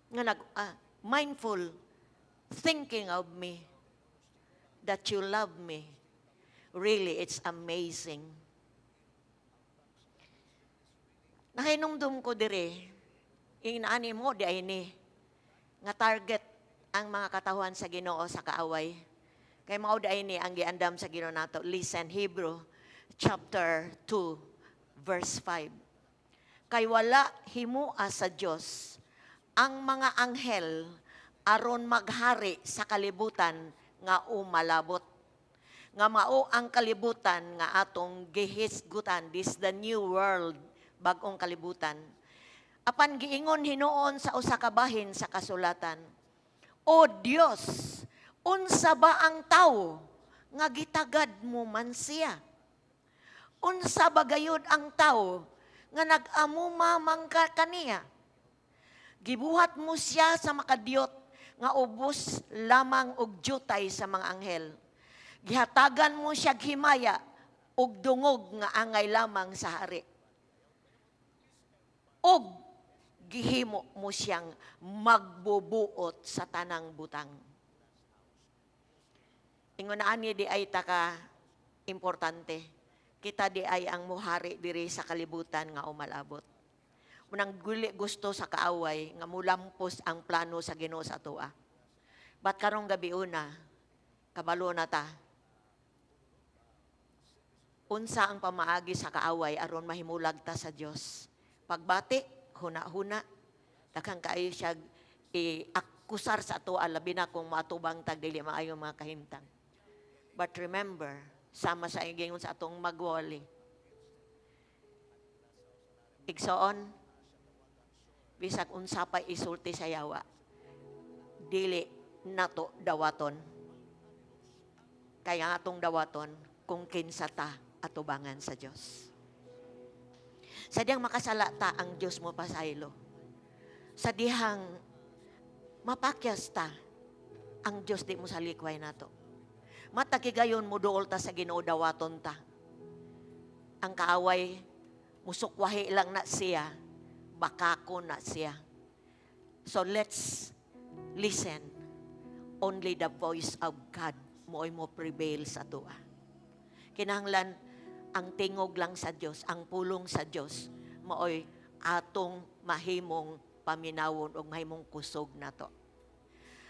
nga mindful, thinking of me, that you love me. Really, it's amazing. Nahinumdum ko dire, inaani mo di ay ni, nga target ang mga katawhan sa Ginoo sa kaaway. Kay mao di ay ni ang giandam sa Ginoo nato. Listen, Hebrew chapter 2 verse 5. Kay wala himua sa Dios ang mga anghel aron maghari sa kalibutan nga umalabot. Nga mao ang kalibutan nga atong gihisgutan, this the new world, bagong kalibutan. Apan giingon hinuon sa usa ka bahin sa kasulatan, O Dios, unsa ba ang tawo nga gitagad mo man siya? Unsa ba gayud ang tawo nga nag-amuma man kaniya? Gibuhat mo siya sa makadiyot nga ubos lamang og jutay sa mga anghel. Gihatagan mo siya himaya og dungog nga angay lamang sa hari. Og gihimo mo siyang magbubuot sa tanang butang. Ingon ani di ay taka importante. Kita di ay ang muhari diri sa kalibutan nga umalabot. Unang guli gusto sa kaaway nga mulampos ang plano sa Ginoo sa atoa. Bat karong gabi una, kabalo na ta. Unsa ang pamaagi sa kaaway aron mahimulag ta sa Dios. Pagbati, huna-huna, daghang kaayo siya i-akusar sa atoa labi na kung matubang tag dili maayo mga kahimtang. But remember, sama sa ingon sa atong magwali. Igsoon, bisag unsa pa isulti sa yawa, dili nato dawaton. Kaya atong dawaton kung kinsa ta atubangan sa Dios. Sa diyang makasala ta ang Dios mo pasaylo. Sa dihang mapakyas ta ang Dios di mo sa likway nato. Matakigayon mo dool ta sa Ginoo dawaton ta. Ang kaaway musukwahi lang na siya, bakako na siya. So let's listen. Only the voice of God mo'y mo prevail sa tuwa. Kinahanglan ang tingog lang sa Dios, ang pulong sa Dios mo'y atong mahimong paminawon o mahimong kusog na to.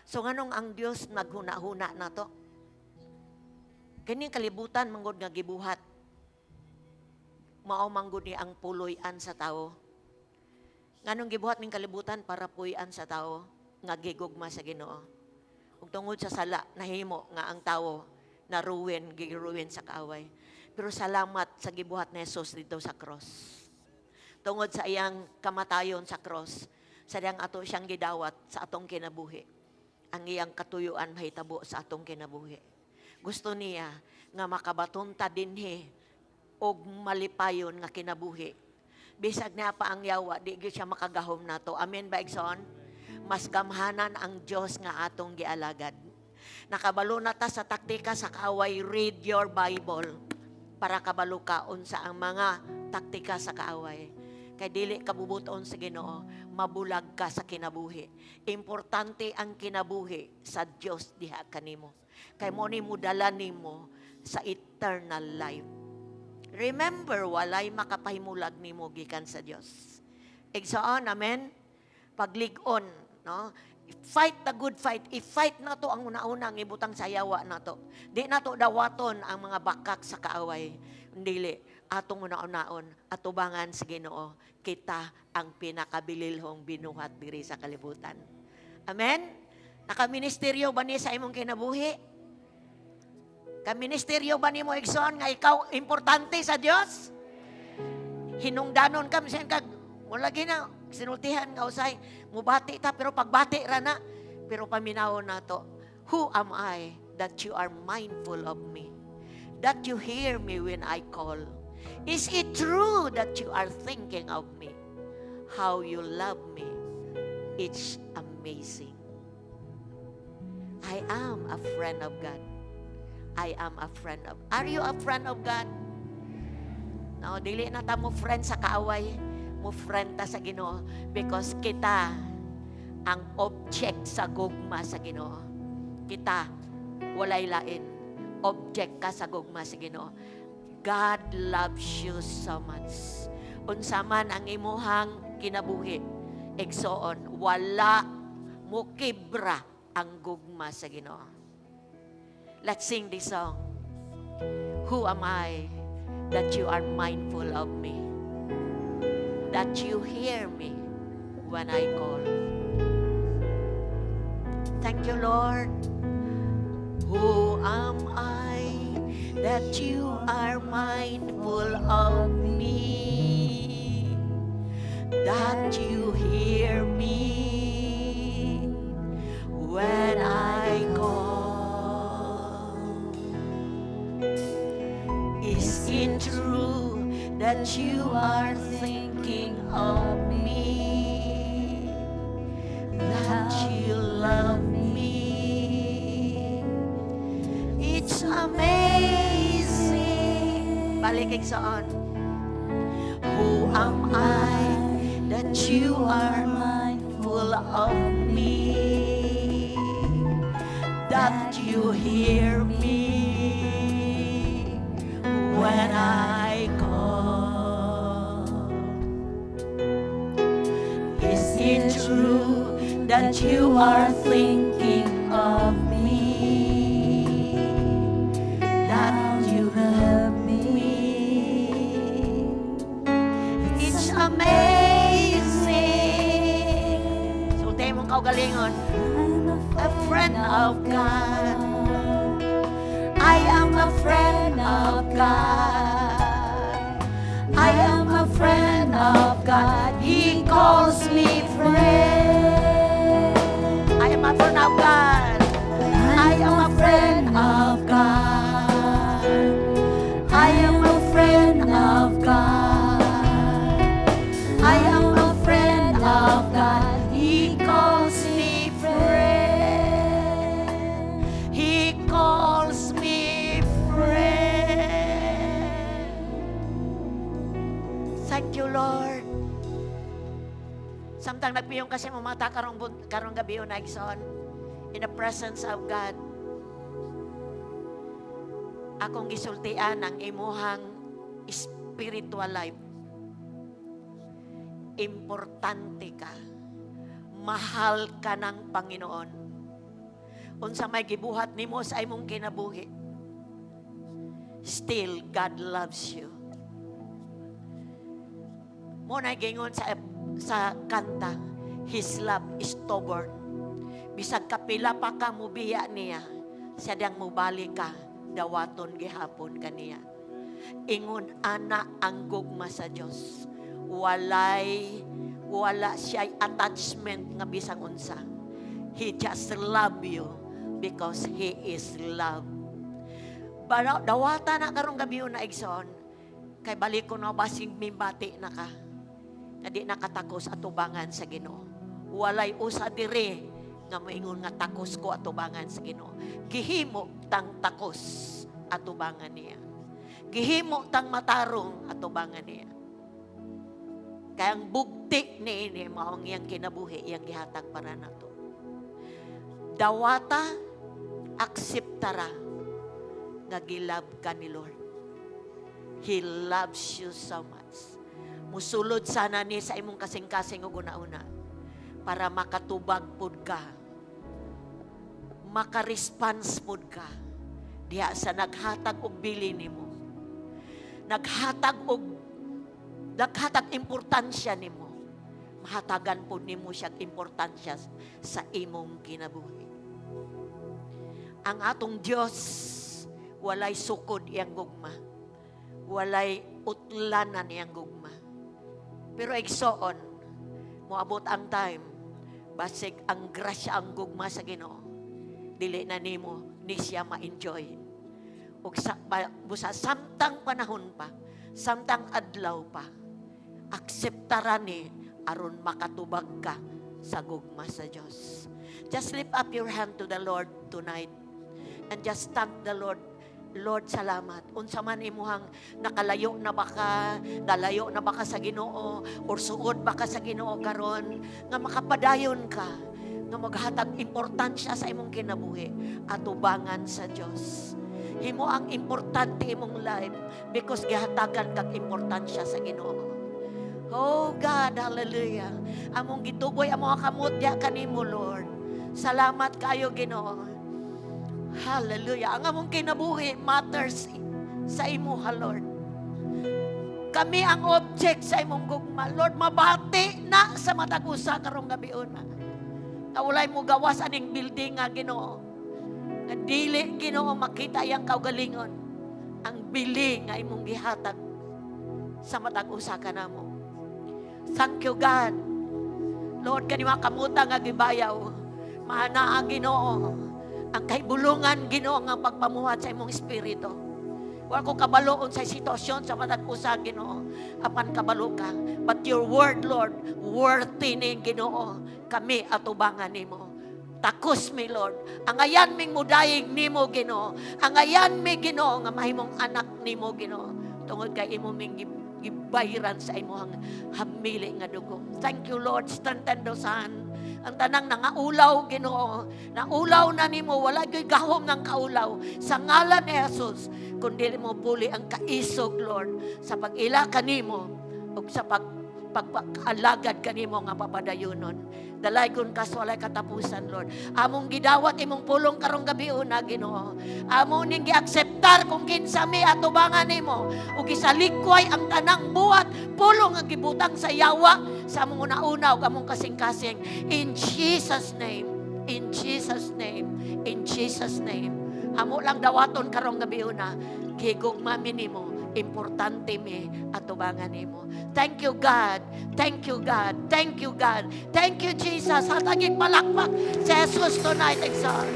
So nganong ang Dios naghuna-huna na to? Kaning kalibutan manggod nga gibuhat. Mao manggod ni ang puloy-an sa tao. Nganong gibuhat ning kalibutan para puy-an sa tao nga gigugma sa Ginoo. Ug tungod sa sala nahimo nga ang tao naruwen, giruwen sa kaaway. Pero salamat sa gibuhat ni Jesus dito sa cross. Tungod sa iyang kamatayon sa cross, sa diyang ato siyang gidawat sa atong kinabuhi. Ang iyang katuyuan mahitabo sa atong kinabuhi. Gusto niya nga makabaton ta dinhi og malipayon nga kinabuhi. Bisag na pa ang yawa, di gyud siya makagahom nato. Amen ba igsoon? Mas gamhanan ang Dios nga atong gialagad. Nakabalo na ta sa taktika sa kaaway, read your Bible para kabalo ka unsa ang mga taktika sa kaaway. Kay dili kabubuton sa Ginoo, mabulag ka sa kinabuhi. Importante ang kinabuhi sa Dios diha kanimo. Kay mo ni mudala nimo sa eternal life. Remember, walay makapahimulag nimo gikan sa Dios. Igsoon, amen? Paglig-on, no? Fight the good fight. I-fight na to ang una-una ang ibutang sayawa na to. Di na to dawaton ang mga bakak sa kaaway. Dili, atong una-unaon, atubangan sa Ginoo, kita ang pinakabililhong binuhat diri sa kalibutan. Amen? Nakaministeryo ba ni sa imong kinabuhi? Kaministeryo ba ni mo igsoon nga ikaw importante sa Dios? Hinungdanon ka minsan kag wala gina sinultihan nga usay mubati ta pero pagbati ra na pero paminawon nato, who am I that you are mindful of me? That you hear me when I call? Is it true that you are thinking of me? How you love me? It's amazing. I am a friend of God. I am a friend of. Are you a friend of God? No, dili na ta mo friend sa kaaway, mo friend ta sa Ginoo because kita ang object sa gugma sa Ginoo. Kita walay lain. Object ka sa gugma sa Ginoo. God loves you so much. Unsa man ang imuhang kinabuhi, igsoon, wala mo kibra ang gugma sa Ginoo. Let's sing this song. Who am I that you are mindful of me? That you hear me when I call. Thank you, Lord. Who am I that you are mindful of me? That you hear me when I call. Is it true that you are thinking of me? you love me. It's amazing. Balik igsoon. Who am I that you are mindful of me? That you hear me when I call. Is it true that you are thinking of me? That you love me? It's amazing. Sultay mong kaugalingon. A friend of God. I am a friend of God. I am a friend of God. He calls me friend. I am a friend of God. I am a friend of God. I am a friend of God. I am a friend of God. He calls me friend. He calls me friend. Thank you, Lord. Samtang nagpiyong kasi mamata karong gabi o naigsoon in the presence of God. Akong gisultian ang imuhang spiritual life. Importante ka. Mahal ka ng Panginoon. Unsa may gibuhat nimo sa imong kinabuhi. Still, God loves you. Muna gingon sa kanta, His love is stubborn. Bisag kapila pa ka mubiya niya, siya diyang mubalik ka, dawaton gihapon kaniya. Ingon ana ang gugma sa Dios. Wala siya attachment nga bisang unsa. He just love you because He is love. Dawata na karong gabi na igsoon. Kay balik ko na basig mimbati na ka. Kadi nakatakos atubangan sa Ginoo. Walay usa diri nga moingon nga takos ko atubangan sa Ginoo. Gihimo tang takos atubangan niya. Gihimo tang matarong atubangan niya. Kaya ang bugti ni ini maong iyang kinabuhi, iyang gihatag para nato. Dawata, akseptara nga gilab ka ni Lord. He loves you so much. Musulod sana ni sa imong kasing-kasing ug una-una para makatubag pud ka. Maka-response pud ka diha sa naghatag og bili nimo. Naghatag importansya nimo. Mahatagan po nimo siya importansya sa imong kinabuhi. Ang atong Dios walay sukod iyang gugma. Walay utlanan iyang gugma. Pero igsoon, moabot ang time, basig ang grasya ang gugma sa Ginoo. Dili na nimo ni siya ma-enjoy. Ug busa samtang panahon pa, samtang adlaw pa, akseptaran ni aron makatubag ka sa gugma sa Dios. Just lift up your hand to the Lord tonight and just thank the Lord. Lord, salamat. Unsa man imuhang nakalayo na baka, nalayo na baka sa Ginoo or suod baka sa Ginoo karon nga makapadayon ka nga maghatag importansya sa imong kinabuhi atubangan sa Dios. Himo ang importante imong life because gihatagan kag importansya sa Ginoo. Oh God, hallelujah. Among gituboy among kamutya kanimo, Lord. Salamat kayo, Ginoo. Hallelujah. Ang among kinabuhi matters sa imo, Lord. Kami ang object sa imong gugma. Lord, mabati na sa matag usa karong gabi una. Nawalay mo gawas aning building nga, Ginoo. Nga dili, Ginoo, makita yang kaugalingon. Ang bili nga imong gihatag sa matag usa kanamo. Thank you, God. Lord, kani makamuta nga gibayaw. Mahana ang Ginoo. Ang kahibulungan, Ginoo, nga pagpamuhat sa imong espiritu. Wa ko kabaloon sa sitwasyon sa matag usa, Ginoo. Apan kabalo ka. But your word, Lord, worthy ni Ginoo. Kami atubangan nimo. Takos mi, Lord. Angayan ming mudayig nimo, Ginoo. Angayan mi, Ginoo, nga mahimong anak nimo, Ginoo. Tungod kay imo ming gibayran sa imong hamili nga dugo. Thank you, Lord. Strengthen dosan. Ang tanang nangaulaw, Ginoo. Naulaw na nimo, wala gyud gahom ng kaulaw. Sa ngalan ni Jesus, kundi mo puli ang kaisog, Lord, sa pag-ila kanimo ug sa pagpag-alagad kanimo nga papadayonon. Dalaygon ka sa walay katapusan, Lord. Among gidawat imong pulong karong gabi una, Ginoo. Among ning giakseptar kung kinsa mi atubangan nimo ug gisalikway ang tanang buhat pulong nga gibutang sa yawa sa among una-una ug among kasing-kasing. In Jesus name. In Jesus name. In Jesus name. Amo lang dawaton karong gabi una. Gigugma mi nimo. Importante mi atubangan nimo. Thank you, God. Thank you, God. Thank you, God. Thank you, Jesus. Hatagig palakpak sa Jesus tonight, exalt.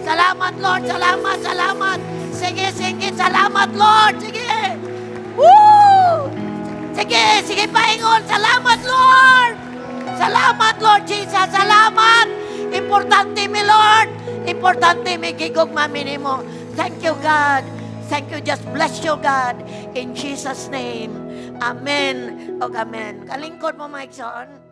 Salamat, Lord. Salamat, salamat. Sige, sige. Salamat, Lord. Sige. Woo! Sige, sige, paingon. Salamat, Lord. Salamat, Lord Jesus. Salamat. Importante mi, Lord. Importante mi gigugma mi nimo. Thank you, God. Thank you. Just bless you, God. In Jesus' name. Amen. O amen. Kalingkod mo, Mike Son.